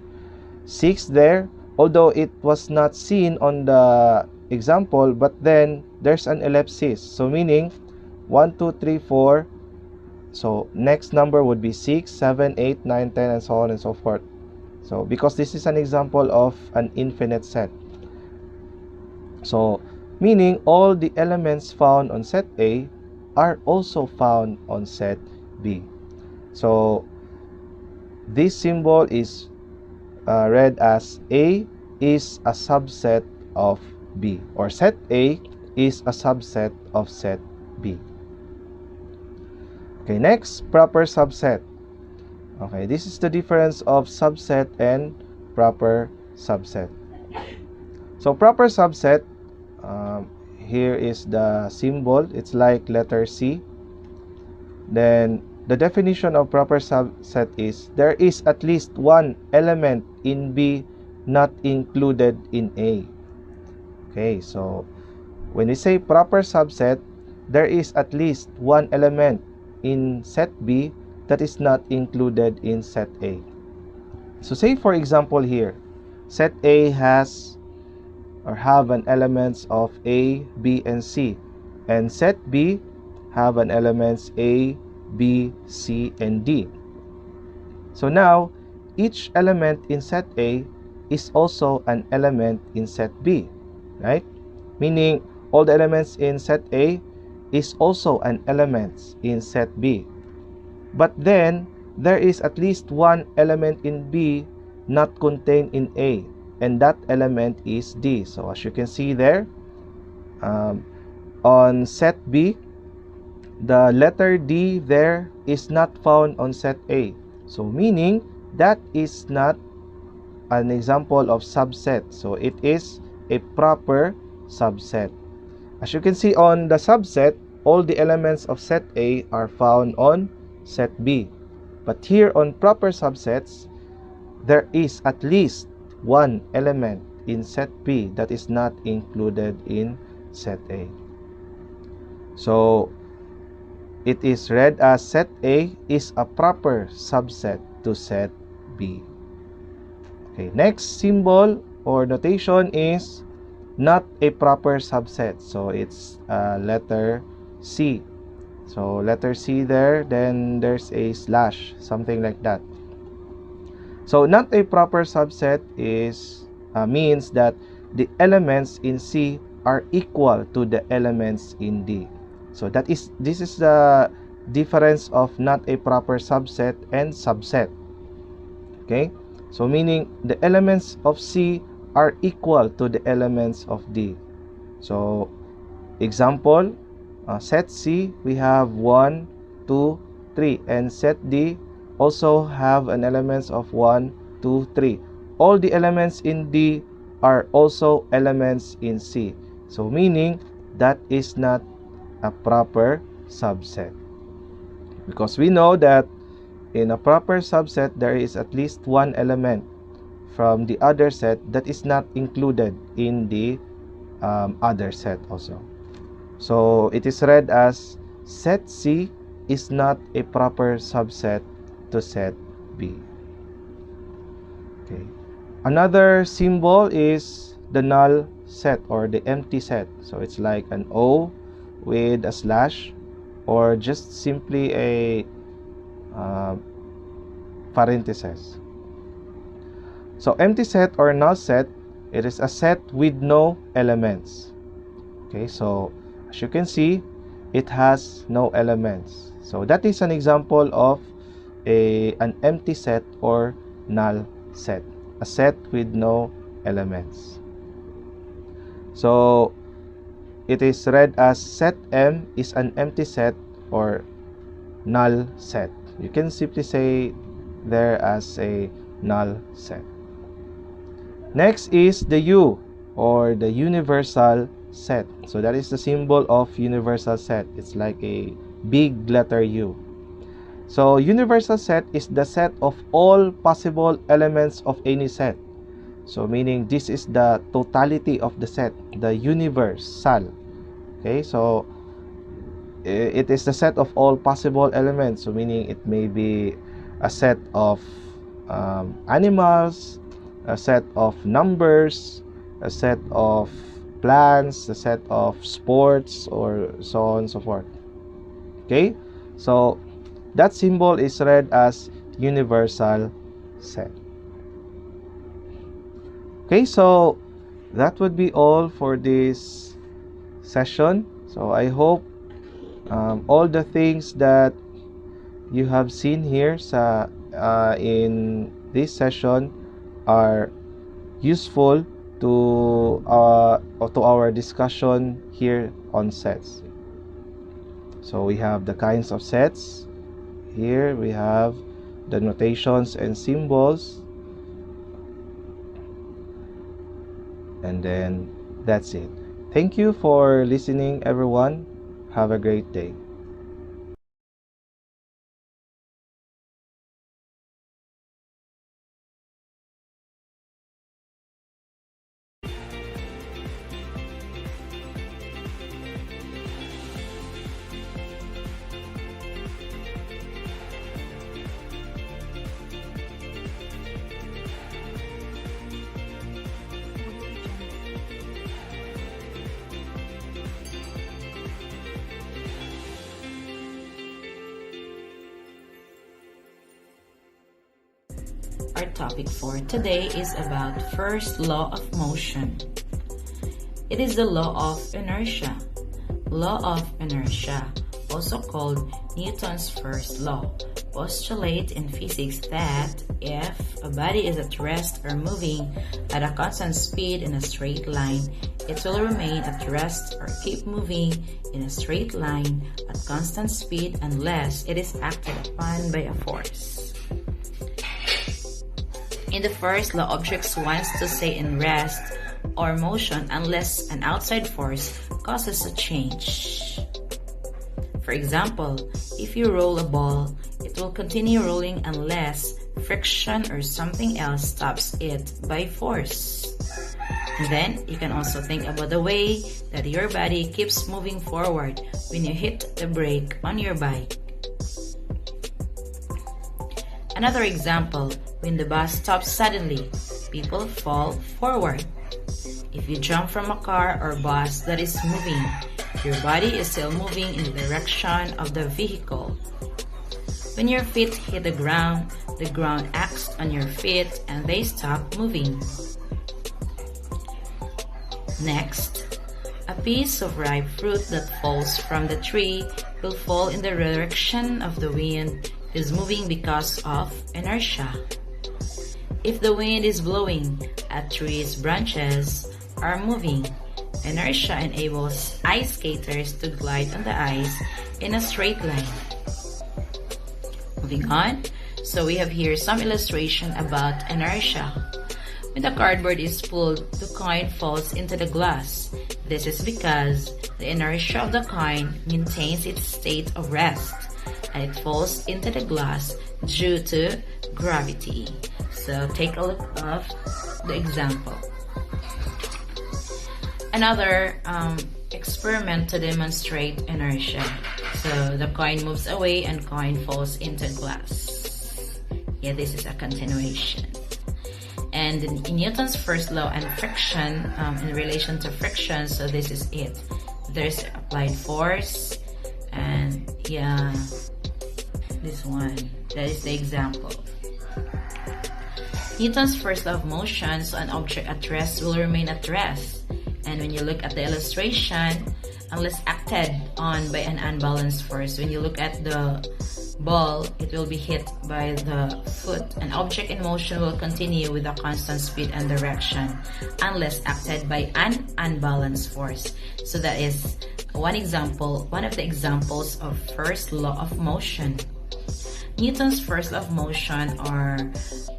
6 there, although it was not seen on the example, but then there's an ellipsis. So meaning 1, 2, 3, 4. So next number would be 6, 7, 8, 9, 10, and so on and so forth. So because this is an example of an infinite set. So meaning all the elements found on set A are also found on set B. So this symbol is read as A is a subset of B, or set A is a subset of set B. Okay, next, proper subset. Okay, this is the difference of subset and proper subset. So proper subset, here is the symbol. It's like letter C. Then the definition of proper subset is there is at least one element in B not included in A. Okay, so when we say proper subset, there is at least one element in set B that is not included in set A. So say for example here, set A has or have an elements of A, B, and C, and set B have an elements A, B, C, and D. So now each element in set A is also an element in set B, right? Meaning all the elements in set A is also an element in set B. But then there is at least one element in B not contained in A, and that element is D. So as you can see there, on set B, the letter D there is not found on set A. So meaning that is not an example of subset. So it is a proper subset. As you can see on the subset, all the elements of set A are found on set B. But here on proper subsets, there is at least one element in set B that is not included in set A. So it is read as set A is a proper subset to set B. Okay, next symbol or notation is not a proper subset. So it's letter C. So letter C there, then there's a slash, something like that. So not a proper subset is means that the elements in C are equal to the elements in D. So this is the difference of not a proper subset and subset. Okay? So meaning the elements of C are equal to the elements of D. So example, set C we have 1, 2, 3, and set D also have an elements of 1, 2, 3. All the elements in D are also elements in C. So meaning that is not a proper subset. Because we know that in a proper subset, there is at least one element from the other set that is not included in the other set also. So it is read as set C is not a proper subset to set B. Okay. Another symbol is the null set or the empty set. So it's like an O with a slash, or just simply a parenthesis. So empty set or null set, it is a set with no elements. Okay, so as you can see, it has no elements. So that is an example of an empty set or null set, a set with no elements. So it is read as set M is an empty set or null set. You can simply say there as a null set. Next is the U, or the universal set. So that is the symbol of universal set. It's like a big letter U. So universal set is the set of all possible elements of any set. So meaning this is the totality of the set, the universal. Okay, so it is the set of all possible elements. So meaning it may be a set of animals, a set of numbers, a set of plants, a set of sports, or so on and so forth. Okay, so that symbol is read as universal set. Okay, so that would be all for this session. So I hope all the things that you have seen here in this session are useful to our discussion here on sets. So we have the kinds of sets. Here we have the notations and symbols, and then that's it. Thank you for listening, everyone. Have a great day. Our topic for today is about first law of motion. It is the law of inertia. Law of inertia, also called Newton's first law, postulates in physics that if a body is at rest or moving at a constant speed in a straight line, it will remain at rest or keep moving in a straight line at constant speed unless it is acted upon by a force. In the first law, objects wants to stay in rest or motion unless an outside force causes a change. For example, if you roll a ball, it will continue rolling unless friction or something else stops it by force. And then you can also think about the way that your body keeps moving forward when you hit the brake on your bike. Another example, when the bus stops suddenly, people fall forward. If you jump from a car or bus that is moving, your body is still moving in the direction of the vehicle. When your feet hit the ground acts on your feet and they stop moving. Next, a piece of ripe fruit that falls from the tree will fall in the direction of the wind is moving because of inertia. If the wind is blowing, a tree's branches are moving. Inertia enables ice skaters to glide on the ice in a straight line. Moving on, so we have here some illustration about inertia. When the cardboard is pulled, the coin falls into the glass. This is because the inertia of the coin maintains its state of rest, and it falls into the glass due to gravity. So take a look at the example. Another experiment to demonstrate inertia. So the coin moves away and coin falls into glass. Yeah, this is a continuation. And in Newton's first law and friction, in relation to friction, so this is it. There's applied force, and yeah, this one, that is the example. Newton's first law of motion, so an object at rest will remain at rest. And when you look at the illustration, unless acted on by an unbalanced force, when you look at the ball, it will be hit by the foot. An object in motion will continue with a constant speed and direction unless acted by an unbalanced force. So that is one example, one of the examples of first law of motion. Newton's first law of motion, or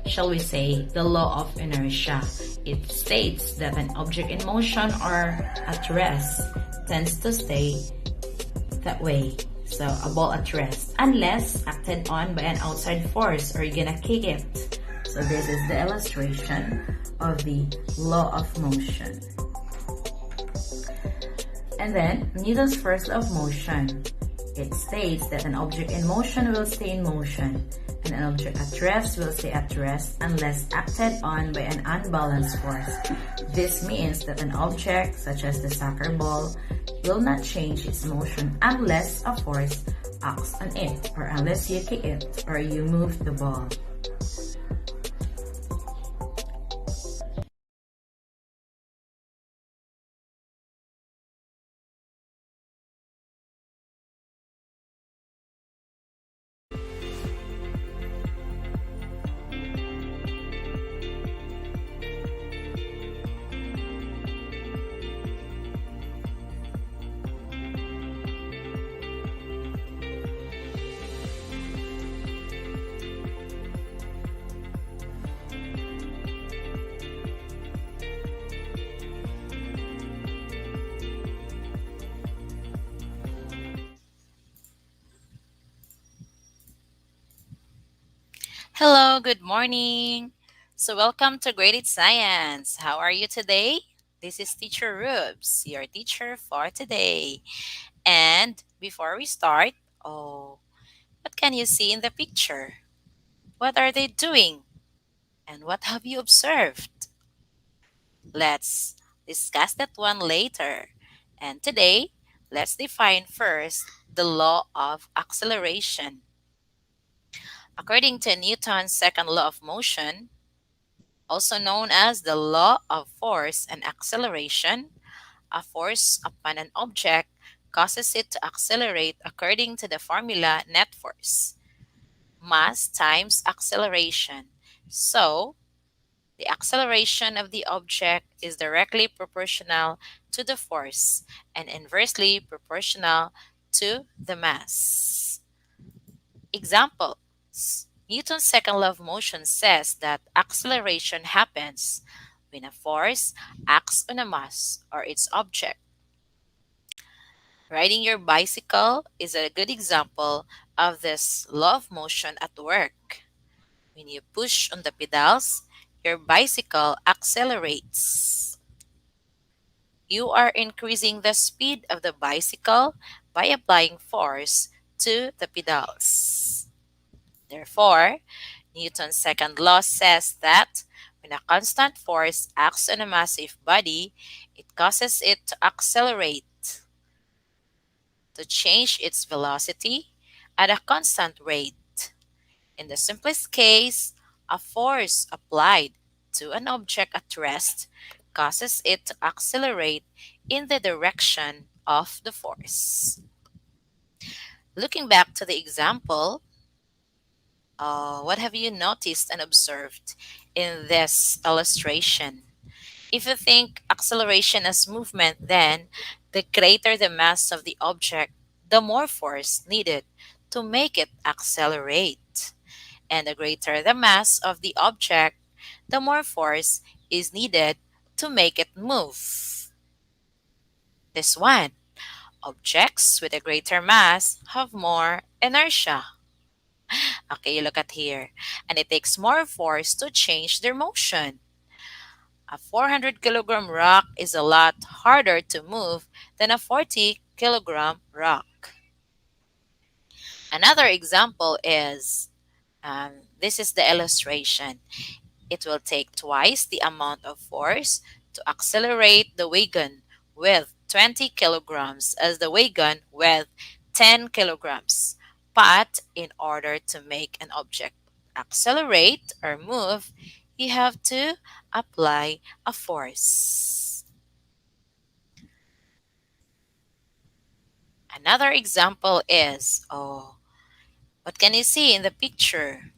shall we say, the law of inertia. It states that an object in motion or at rest tends to stay that way. So a ball at rest, unless acted on by an outside force, or you're gonna kick it. So this is the illustration of the law of motion. And then Newton's first law of motion. It states that an object in motion will stay in motion, and an object at rest will stay at rest unless acted on by an unbalanced force. This means that an object, such as the soccer ball, will not change its motion unless a force acts on it, or unless you kick it or you move the ball. Hello, good morning. So, welcome to Graded Science. How are you today? This is Teacher Rubes, your teacher for today. And before we start, oh, what can you see in the picture? What are they doing? And what have you observed? Let's discuss that one later. And today, let's define first the law of acceleration. According to Newton's second law of motion, also known as the law of force and acceleration, a force upon an object causes it to accelerate according to the formula net force, mass times acceleration. So, the acceleration of the object is directly proportional to the force and inversely proportional to the mass. Examples. Newton's second law of motion says that acceleration happens when a force acts on a mass or its object. Riding your bicycle is a good example of this law of motion at work. When you push on the pedals, your bicycle accelerates. You are increasing the speed of the bicycle by applying force to the pedals. Therefore, Newton's second law says that when a constant force acts on a massive body, it causes it to accelerate, to change its velocity at a constant rate. In the simplest case, a force applied to an object at rest causes it to accelerate in the direction of the force. Looking back to the example, what have you noticed and observed in this illustration? If you think acceleration as movement, then the greater the mass of the object, the more force needed to make it accelerate. And the greater the mass of the object, the more force is needed to make it move. This one, objects with a greater mass have more inertia. Okay, you look at here. And it takes more force to change their motion. A 400 kilogram rock is a lot harder to move than a 40 kilogram rock. Another example is this is the illustration. It will take twice the amount of force to accelerate the wagon with 20 kilograms as the wagon with 10 kilograms. But in order to make an object accelerate or move, you have to apply a force. Another example is, what can you see in the picture?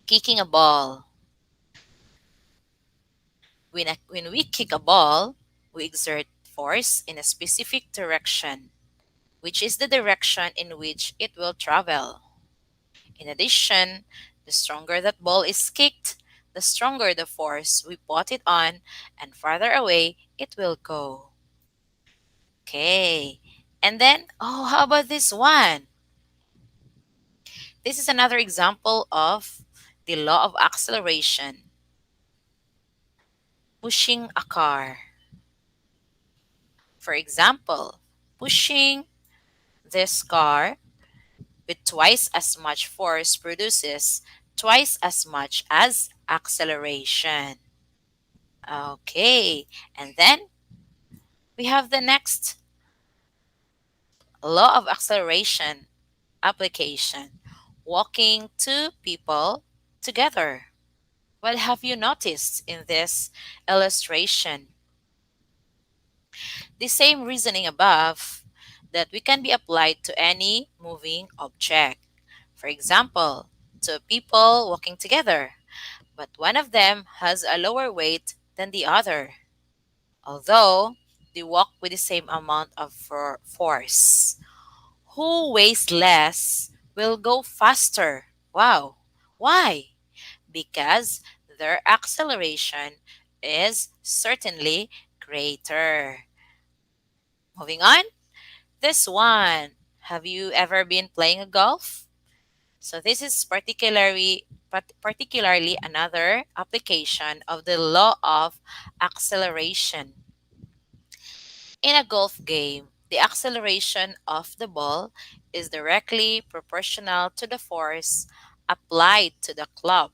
Kicking a ball. When we kick a ball, we exert force in a specific direction, which is the direction in which it will travel. In addition, the stronger that ball is kicked, the stronger the force we put it on, and farther away it will go. Okay. And then, how about this one? This is another example of the law of acceleration. Pushing a car. For example, pushing this car with twice as much force produces twice as much as acceleration. Okay, and then we have the next law of acceleration application. Walking two people together. What have you noticed in this illustration? The same reasoning above that we can be applied to any moving object. For example, two people walking together, but one of them has a lower weight than the other, although they walk with the same amount of force. Who weighs less will go faster. Wow. Why? Because their acceleration is certainly greater. Moving on. This one. Have you ever been playing a golf? So this is particularly another application of the law of acceleration. In a golf game, the acceleration of the ball is directly proportional to the force applied to the club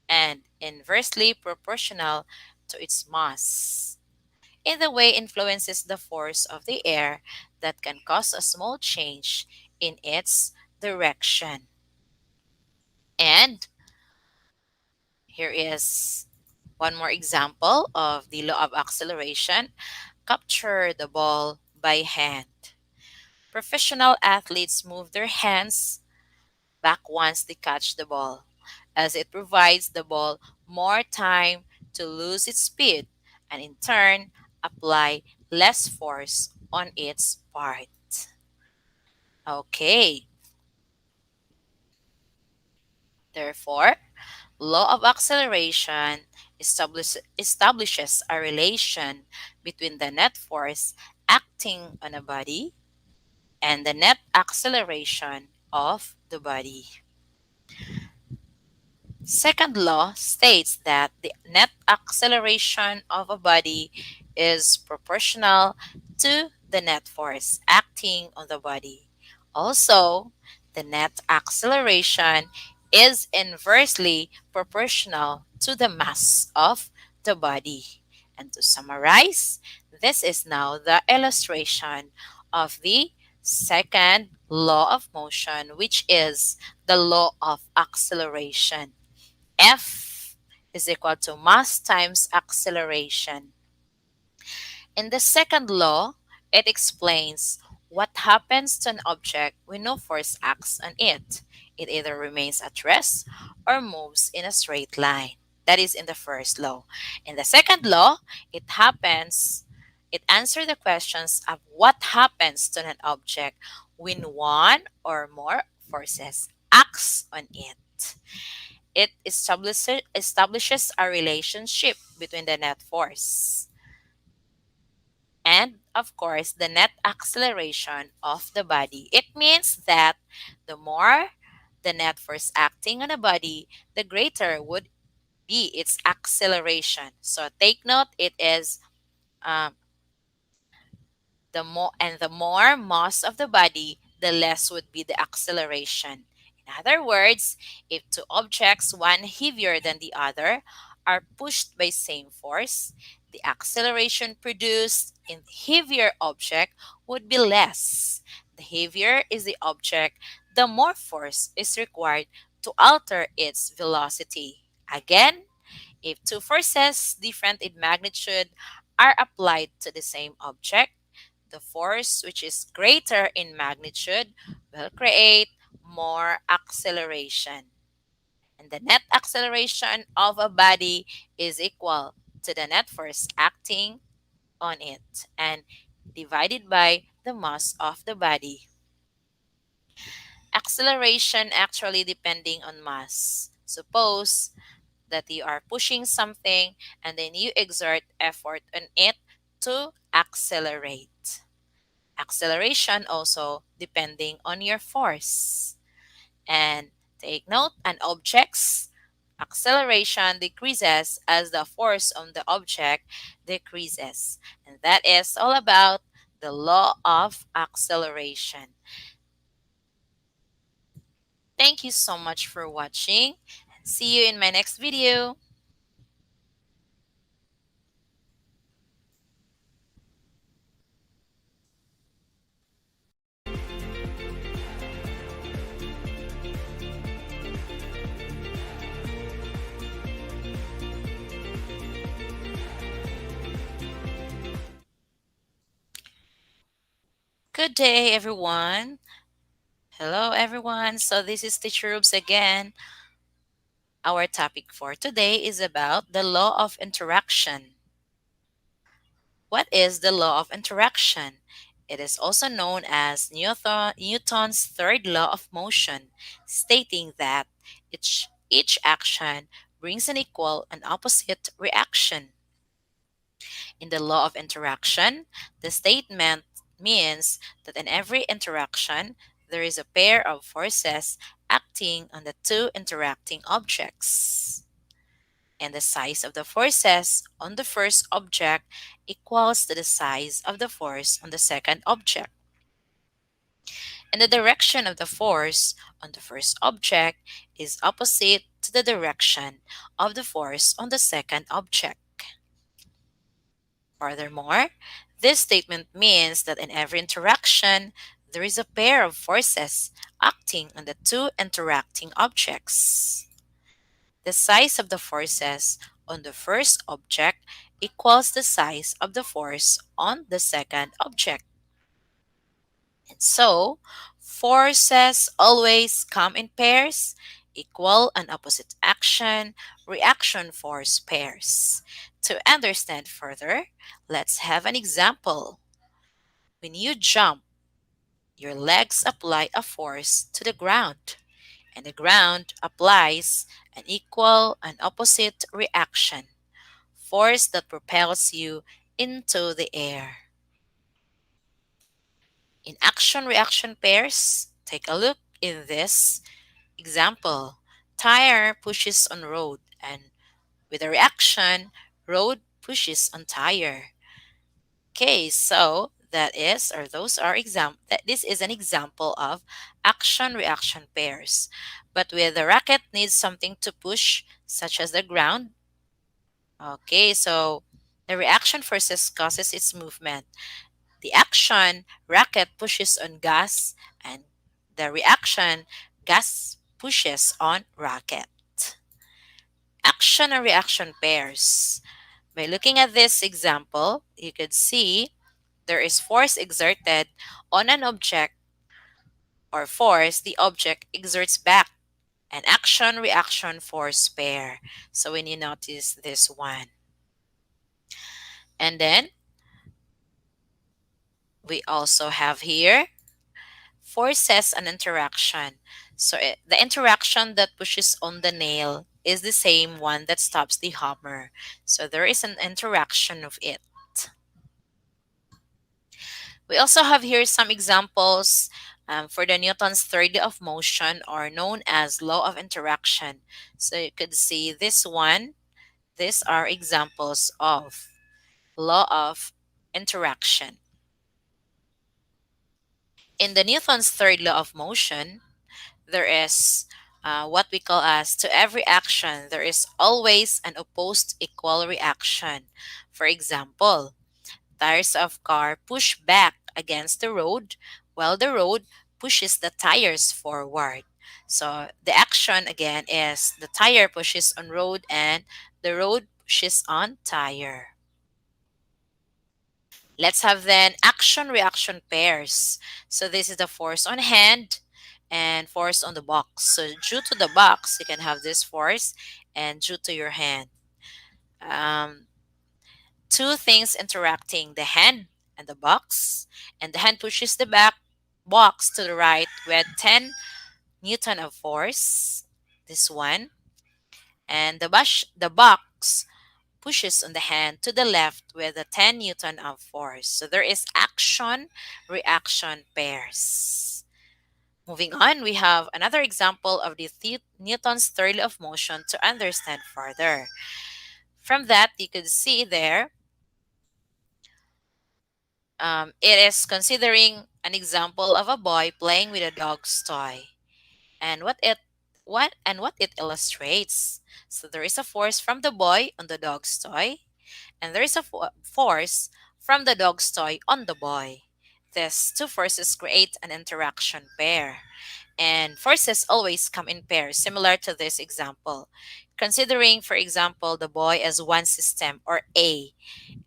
and inversely proportional to its mass. In the way influences the force of the air that can cause a small change in its direction. And here is one more example of the law of acceleration. Capture the ball by hand. Professional athletes move their hands back once they catch the ball, as it provides the ball more time to lose its speed and in turn apply less force on its part. Okay, therefore, law of acceleration establishes a relation between the net force acting on a body and the net acceleration of the body. Second law states that the net acceleration of a body is proportional to the net force acting on the body. Also, the net acceleration is inversely proportional to the mass of the body. And to summarize, this is now the illustration of the second law of motion, which is the law of acceleration. F is equal to mass times acceleration. In the second law, it explains what happens to an object when no force acts on it. It either remains at rest or moves in a straight line. That is in the first law. In the second law, it answers the questions of what happens to an object when one or more forces acts on it. It establishes a relationship between the net force and, of course, the net acceleration of the body. It means that the more the net force acting on a body, the greater would be its acceleration. So take note, it is um, the more mass of the body, the less would be the acceleration. In other words, if two objects, one heavier than the other, are pushed by same force, the acceleration produced in the heavier object would be less. The heavier is the object, the more force is required to alter its velocity. Again, if two forces different in magnitude are applied to the same object, the force which is greater in magnitude will create more acceleration. And the net acceleration of a body is equal to the net force acting on it and divided by the mass of the body. Acceleration actually depending on mass. Suppose that you are pushing something and then you exert effort on it to accelerate. Acceleration also depending on your force. And take note, an object's acceleration decreases as the force on the object decreases. And that is all about the law of acceleration. Thank you so much for watching. See you in my next video. Good day, everyone. Hello, everyone. So this is Teacher Rubes again. Our topic for today is about the law of interaction. What is the law of interaction? It is also known as Newton's third law of motion, stating that each action brings an equal and opposite reaction. In the law of interaction, the statement means that in every interaction, there is a pair of forces acting on the two interacting objects. And the size of the forces on the first object equals to the size of the force on the second object. And the direction of the force on the first object is opposite to the direction of the force on the second object. Furthermore, this statement means that in every interaction, there is a pair of forces acting on the two interacting objects. The size of the forces on the first object equals the size of the force on the second object. And so, forces always come in pairs, equal and opposite action, reaction force pairs. To understand further, let's have an example. When you jump, your legs apply a force to the ground, and the ground applies an equal and opposite reaction, force that propels you into the air. In action-reaction pairs, take a look in this example. Tire pushes on road, and with a reaction, road pushes on tire. Okay, so that is, or those are that this is an example of action-reaction pairs. But where the racket needs something to push, such as the ground, okay, so the reaction forces causes its movement. The action, racket pushes on gas, and the reaction, gas pushes on racket. Action and reaction pairs. By looking at this example, you could see there is force exerted on an object, or force the object exerts back, an action reaction force pair. So when you notice this one. And then we also have here forces an interaction. So the interaction that pushes on the nail is the same one that stops the hammer. So there is an interaction of it. We also have here some examples for the Newton's third law of motion, or known as law of interaction. So you could see this one. These are examples of law of interaction. In the Newton's third law of motion, there is what we call as to every action, there is always an opposed equal reaction. For example, tires of car push back against the road while the road pushes the tires forward. So the action again is the tire pushes on road and the road pushes on tire. Let's have then action reaction pairs. So this is the force on hand and force on the box. So due to the box, you can have this force, and due to your hand. Um, Two things interacting, the hand and the box, and the hand pushes the back box to the right with 10 Newton of force, this one, and the box pushes on the hand to the left with a 10 Newton of force. So there is action reaction pairs. Moving on, we have another example of the Newton's third law of motion to understand further. From that, you could see there, it is considering an example of a boy playing with a dog's toy, and what it illustrates. So there is a force from the boy on the dog's toy, and there is a force from the dog's toy on the boy. These two forces create an interaction pair, and forces always come in pairs, similar to this example. Considering, for example, the boy as one system or A,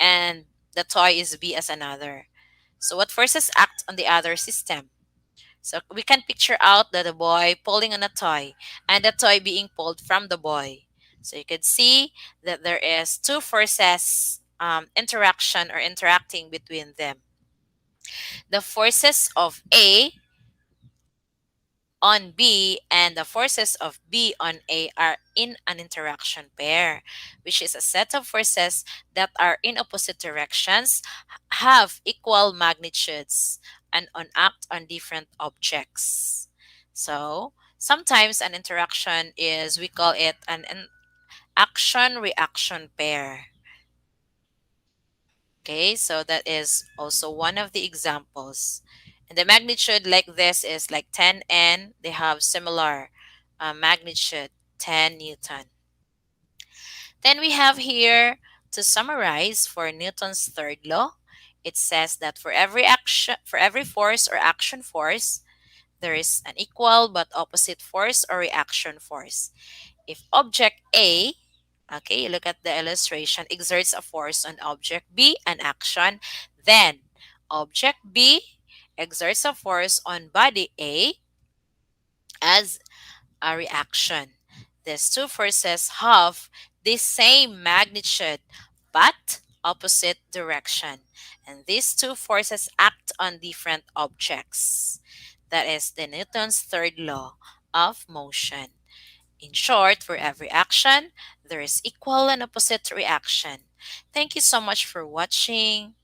and the toy is B as another. So, what forces act on the other system? So, we can picture out that the boy pulling on a toy and the toy being pulled from the boy. So, you could see that there is two forces interaction or interacting between them. The forces of A on B and the forces of B on A are in an interaction pair, which is a set of forces that are in opposite directions, have equal magnitudes, and act on different objects. So sometimes an interaction is, we call it an action reaction pair. Okay, so that is also one of the examples. And the magnitude like this is like 10 N. They have similar magnitude, 10 Newton. Then we have here, to summarize for Newton's third law, it says that for every force or action force, there is an equal but opposite force or reaction force. If object A, okay, you look at the illustration, exerts a force on object B, an action, then object B exerts a force on body A as a reaction. These two forces have the same magnitude but opposite direction. And these two forces act on different objects. That is the Newton's third law of motion. In short, for every action, there is equal and opposite reaction. Thank you so much for watching.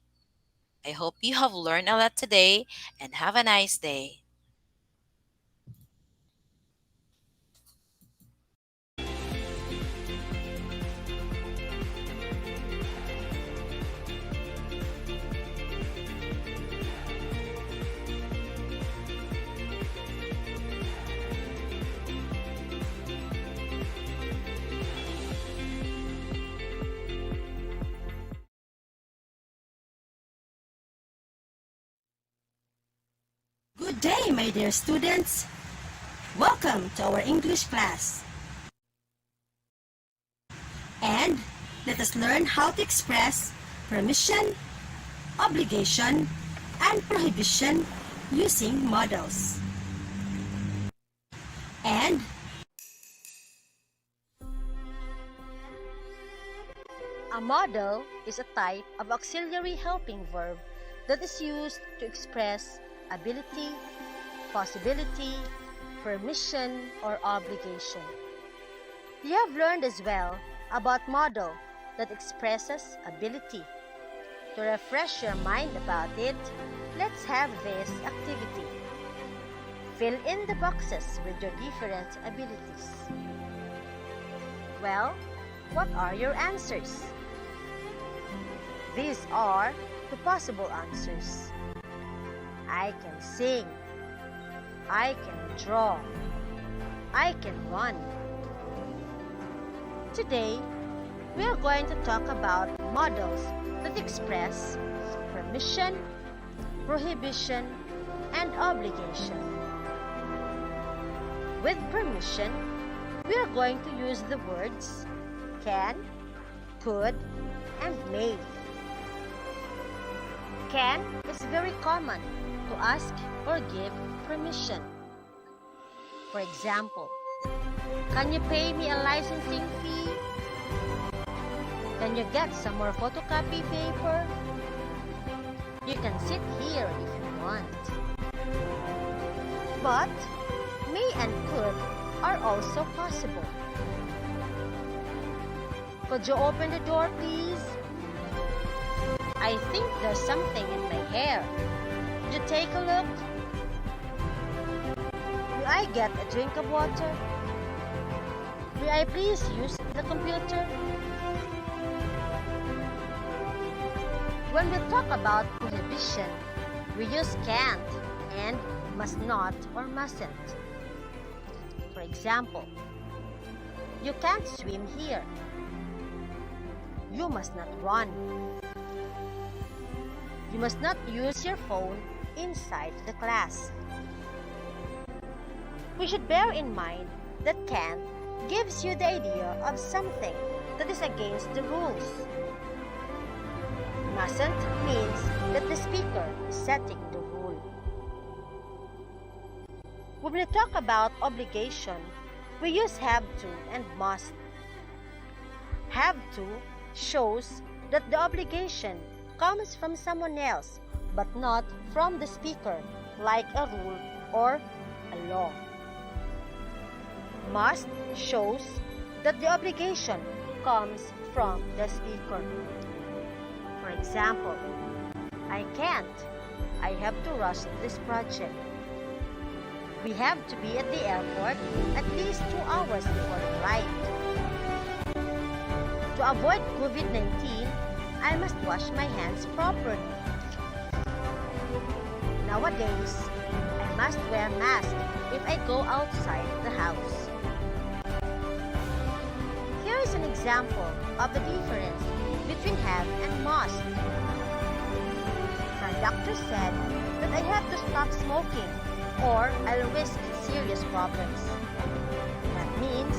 I hope you have learned a lot today and have a nice day. Good day, my dear students. Welcome to our English class. And let us learn how to express permission, obligation, and prohibition using modals. And a modal is a type of auxiliary helping verb that is used to express ability, possibility, permission, or obligation. You have learned as well about modal that expresses ability. To refresh your mind about it, let's have this activity. Fill in the boxes with your different abilities. Well, what are your answers? These are the possible answers. I can sing. I can draw. I can run. Today, we are going to talk about models that express permission, prohibition, and obligation. With permission, we are going to use the words can, could, and may. Can is very common to ask or give permission. For example, can you pay me a licensing fee? Can you get some more photocopy paper? You can sit here if you want. But may and could are also possible. Could you open the door, please? I think there's something in my hair. Could you take a look? May I get a drink of water? May I please use the computer? When we talk about prohibition, we use can't and must not or mustn't. For example, you can't swim here. You must not run. You must not use your phone inside the class. We should bear in mind that can't gives you the idea of something that is against the rules. Mustn't means that the speaker is setting the rule. When we talk about obligation, we use have to and must. Have to shows that the obligation comes from someone else but not from the speaker, like a rule or a law. Must shows that the obligation comes from the speaker. For example, I can't. I have to rush this project. We have to be at the airport at least 2 hours before the flight. To avoid COVID-19, I must wash my hands properly. Nowadays, I must wear a mask if I go outside the house. Here is an example of the difference between have and must. My doctor said that I have to stop smoking or I'll risk serious problems. That means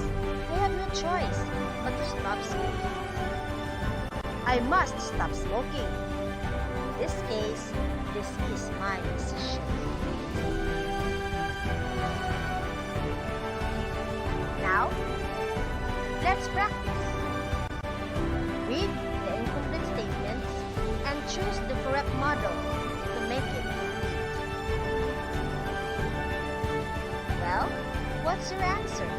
I have no choice but to stop smoking. I must stop smoking. In this case, this is my decision. Now, let's practice. Read the incomplete statements and choose the correct model to make it complete. Well, what's your answer?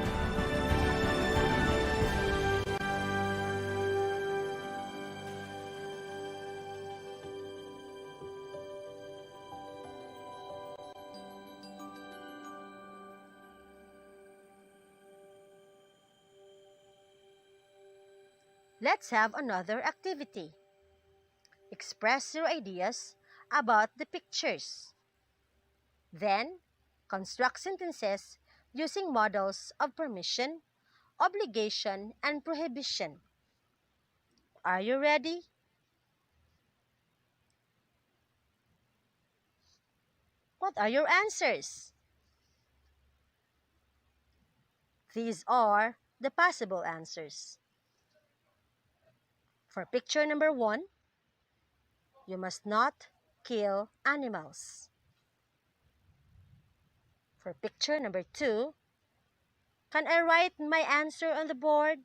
Let's have another activity. Express your ideas about the pictures. Then, construct sentences using models of permission, obligation, and prohibition. Are you ready? What are your answers? These are the possible answers. For picture number 1, you must not kill animals. For picture number 2, can I write my answer on the board?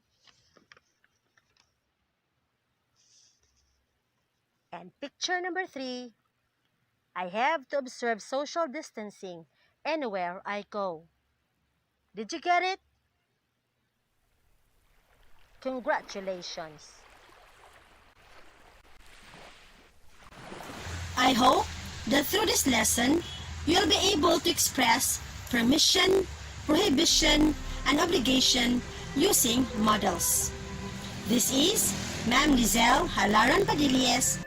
And picture number 3, I have to observe social distancing anywhere I go. Did you get it? Congratulations! I hope that through this lesson, you'll be able to express permission, prohibition, and obligation using models. This is Ma'am Lizelle Halaran Padilles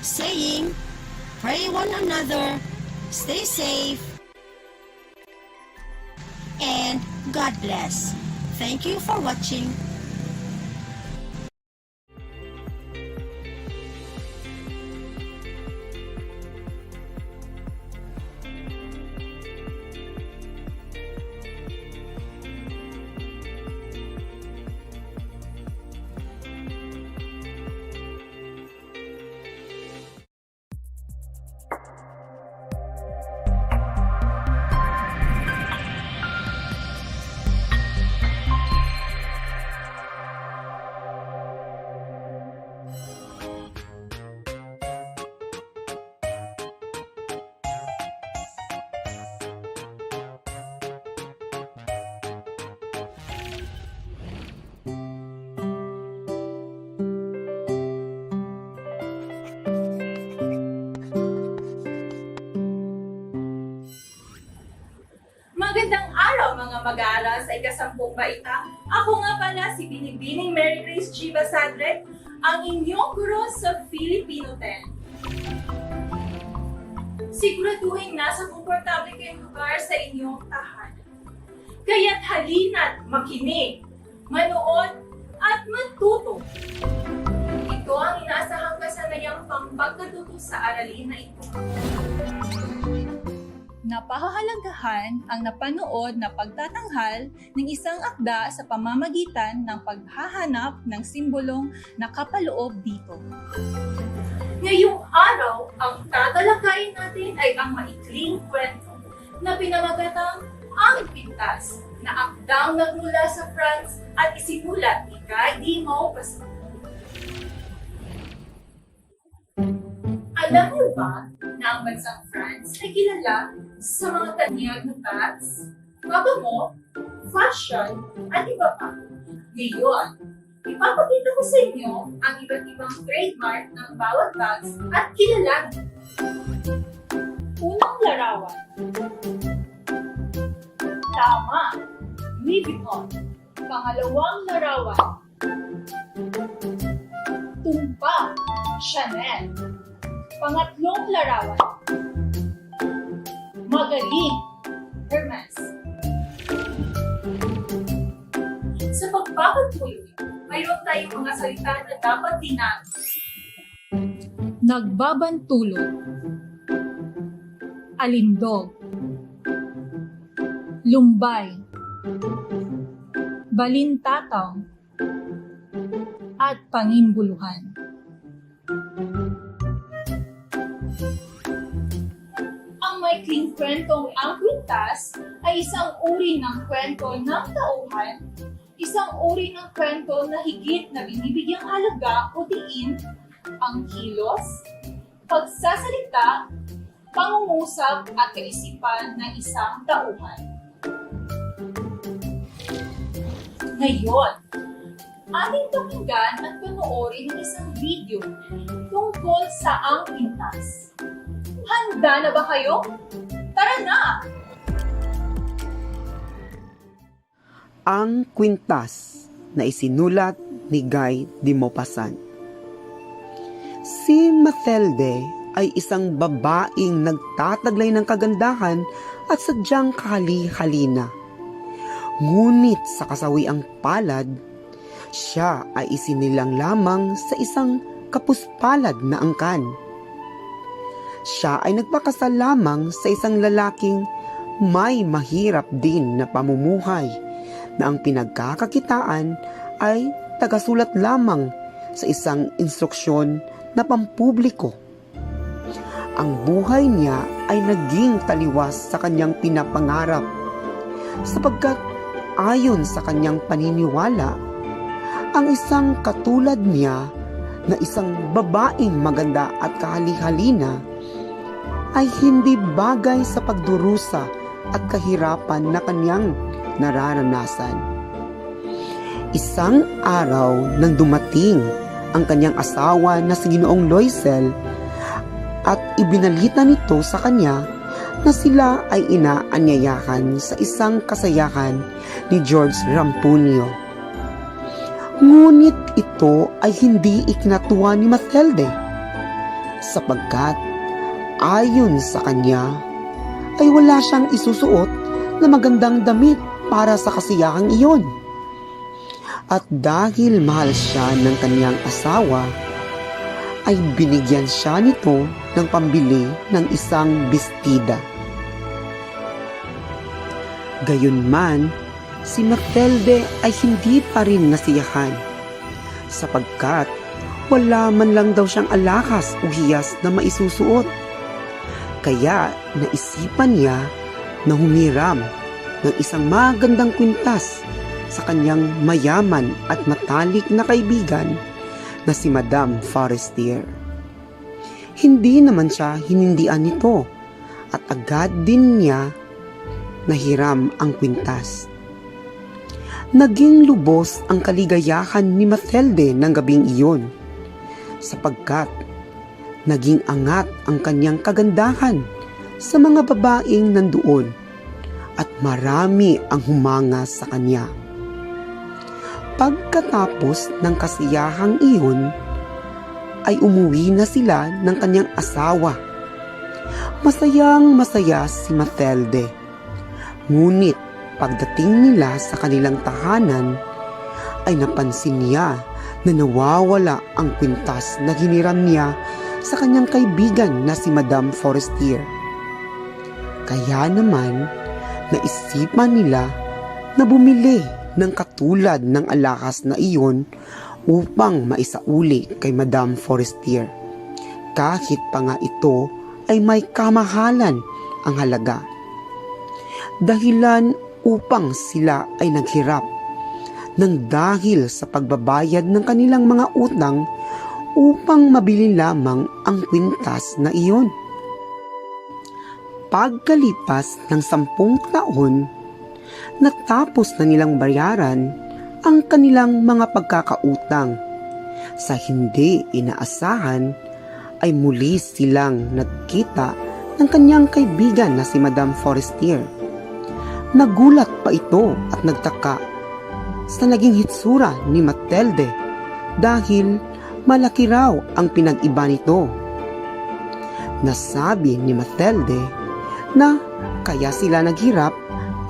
saying, pray one another, stay safe, and God bless. Thank you for watching. Magandang araw mga mag-aaral sa ikasampung baita. Ako nga pala si Binibining Mary Grace G. Basadre, ang inyong guro sa Filipino 10. Siguraduhin nasa komportable kayong lugar sa inyong tahanan. Kaya't halina't makinig, manood at matuto. Ito ang inaasahang kasanayang pagkatuto sa aralin na ito. Napahahalagahan ang napanood na pagtatanghal ng isang akda sa pamamagitan ng paghahanap ng simbolong nakapaloob dito. Ngayong araw, ang tatalakayin natin ay ang maikling kwento na pinamagatang Ang Kwintas, na akdang nagmula sa France at isinulat ni Mogchs. Alam niyo ba na ang bansang France ay kilala sa mga tanyag na bags, pabango, fashion, at iba pa? Ngayon, ipapakita ko sa inyo ang iba't ibang trademark ng bawat bags at kilalanin. Unang larawan. Tama, Louis Vuitton. Pangalawang larawan. Tumpa, Chanel. Pangatlong larawan. Magaling, Hermes. Sa pagpapatuloy, mayroon tayong mga salita na dapat tinanong. Nagbabantulot. Alindog. Lumbay. Balintataw. At pangimbuluhan. Ang maikling kwentong Ang Kwintas ay isang uri ng kwento ng tauhan, isang uri ng kwento na higit na binibigyang halaga o diin ang kilos, pagsasalita, pangungusap at kaisipan ng isang tauhan. Ngayon, ating pakinggan at panoorin ng isang video tungkol sa Ang Kwintas. Handa na ba kayo? Tara na! Ang Kwintas na isinulat ni Guy de Maupassant. Si Mathilde ay isang babaeng nagtataglay ng kagandahan at sadyang kahali-halina. Ngunit sa kasawiang palad, siya ay isinilang lamang sa isang kapuspalad na angkan. Siya ay nagpakasal lamang sa isang lalaking may mahirap din na pamumuhay na ang pinagkakakitaan ay tagasulat lamang sa isang instruksyon na pampubliko. Ang buhay niya ay naging taliwas sa kanyang pinapangarap sapagkat ayon sa kanyang paniniwala, ang isang katulad niya na isang babaeng maganda at kahali-halina ay hindi bagay sa pagdurusa at kahirapan na kanyang nararanasan. Isang araw nang dumating ang kanyang asawa na si Ginoong Loisel at ibinalita nito sa kanya na sila ay inaanyayahan sa isang kasayahan ni George Rampunio. Ngunit ito ay hindi ikinatuwa ni Mathilde sapagkat ayon sa kanya ay wala siyang isusuot na magandang damit para sa kasiyahang iyon. At dahil mahal siya ng kanyang asawa, ay binigyan siya nito ng pambili ng isang bestida. Gayunman, si Matilde ay hindi pa rin nasiyahan sapagkat wala man lang daw siyang alahas o hiyas na maisusuot. Kaya naisipan niya na humiram ng isang magandang kwintas sa kanyang mayaman at matalik na kaibigan na si Madam Forestier. Hindi naman siya hinindian nito at agad din niya nahiram ang kwintas. Naging lubos ang kaligayahan ni Matilde ng gabing iyon sapagkat naging angat ang kanyang kagandahan sa mga babaeng nandoon at marami ang humanga sa kanya. Pagkatapos ng kasiyahang iyon, ay umuwi na sila ng kanyang asawa. Masayang masaya si Matilde. Ngunit pagdating nila sa kanilang tahanan, ay napansin niya na nawawala ang kwintas na hiniram niya sa kanyang kaibigan na si Madam Forestier. Kaya naman, naisipan nila na bumili ng katulad ng alahas na iyon upang maisauli kay Madam Forestier. Kahit pa nga ito ay may kamahalan ang halaga. Dahilan upang sila ay naghirap nang dahil sa pagbabayad ng kanilang mga utang upang mabili lamang ang kwintas na iyon. Pagkalipas ng 10 taon, natapos na nilang bayaran ang kanilang mga pagkakautang. Sa hindi inaasahan ay muli silang nagkita ng kanyang kaibigan na si Madam Forestier. Nagulat pa ito at nagtaka sa naging hitsura ni Matilde dahil malaki raw ang pinag-iba nito. Nasabi ni Matilde na kaya sila naghirap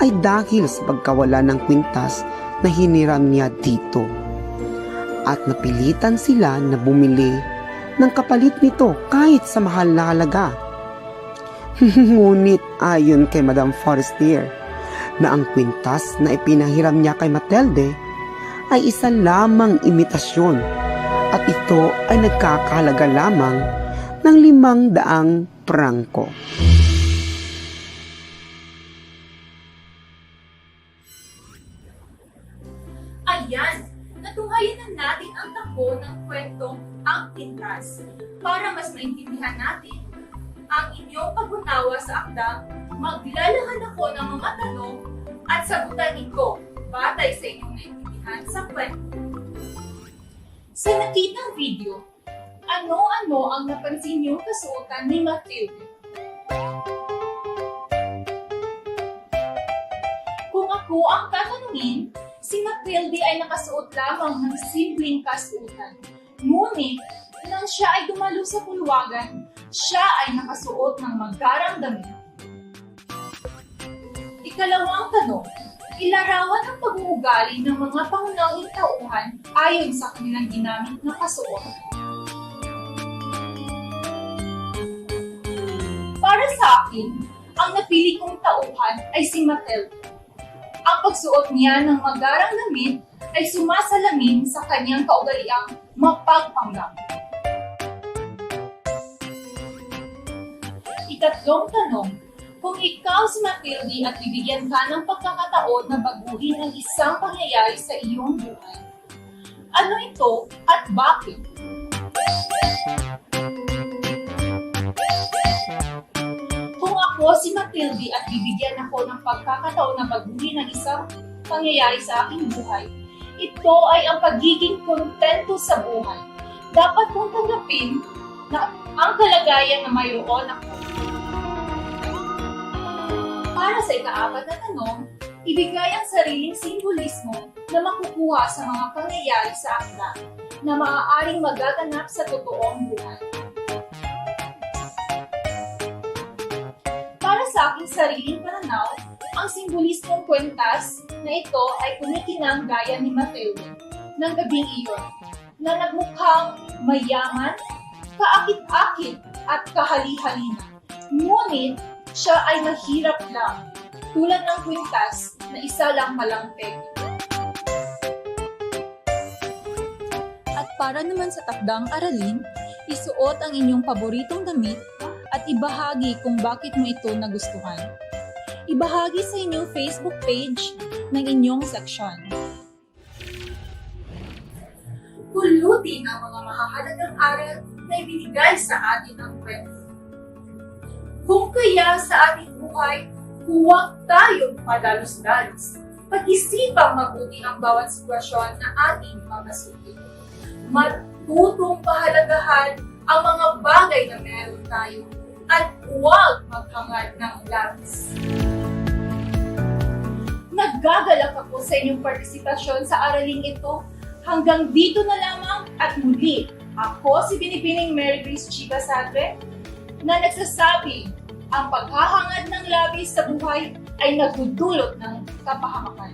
ay dahil sa pagkawala ng kwintas na hiniram niya dito. At napilitan sila na bumili ng kapalit nito kahit sa mahal na halaga. Ngunit ayon kay Madam Forestier, na ang kwintas na ipinahiram niya kay Matilde ay isa lamang imitasyon at ito ay nagkakahalaga lamang ng 500 prangko. Ayan, natunghayan na natin ang takbo ng kwentong Ang Kwintas. Para mas maintindihan natin ang inyong pag-unawa sa akdang, maglalahan ako ng mga tanong at sagutan ko batay sa inyong naintindihan sa kwento. Sa nakitang video, ano-ano ang napansin niyong kasuotan ni Matilde? Kung ako ang tatanungin, si Matilde ay nakasuot lamang ng simpleng kasuotan. Ngunit, nang siya ay dumalo sa pulwagan, siya ay nakasuot ng magarang damit. Ikalawang tanong, ilarawan ang pag-uugali ng mga pangunahing tauhan ayon sa kanilang ginamit na kasuot. Para sa akin, ang napili kong tauhan ay si Matilde. Ang pagsuot niya ng magarang damit ay sumasalamin sa kanyang kaugaliang mapagpanggap. Ikatlong tanong, kung ikaw si Matilde at bibigyan ka ng pagkakataon na baguhin ang isang pangyayari sa iyong buhay, ano ito at bakit? Kung ako si Matilde at bibigyan ako ng pagkakataon na baguhin ang isang pangyayari sa aking buhay, ito ay ang pagiging kontento sa buhay. Dapat kong tanggapin na ang kalagayan na mayroon ako. Para sa ika-4 na tanong, ibigay ang sariling simbolismo na makukuha sa mga pangyayari sa akda na maaaring magaganap sa totoong buhay. Para sa aking sariling pananaw, Ang simbolismong kwintas na ito ay kumikinang gaya ni Mateo ng gabing iyon na nagmukhang mayaman, kaakit-akit at kahali-halina. Ngunit siya ay mahirap lang, tulad ng kwintas na isa lang malampeg. At para naman sa takdang aralin, isuot ang inyong paboritong damit at ibahagi kung bakit mo ito nagustuhan. Ibahagi sa inyong Facebook page ng inyong seksyon. Pulutin ang mga mahahalagang aral na ibinigay sa atin ng kwento. Kung kaya sa ating buhay, huwag tayong padalos-dalos. Pag-isipang mabuti ang bawat sitwasyon na ating mamasukin. Matutong pahalagahan ang mga bagay na meron tayo at huwag maghangad ng labis. Naggagalak ako sa inyong partisipasyon sa araling ito. Hanggang dito na lamang at muli, ako si Binibining Mary Grace Chica Sadre na nagsasabi ang paghahangad ng labis sa buhay ay nagdudulot ng kapahamakan.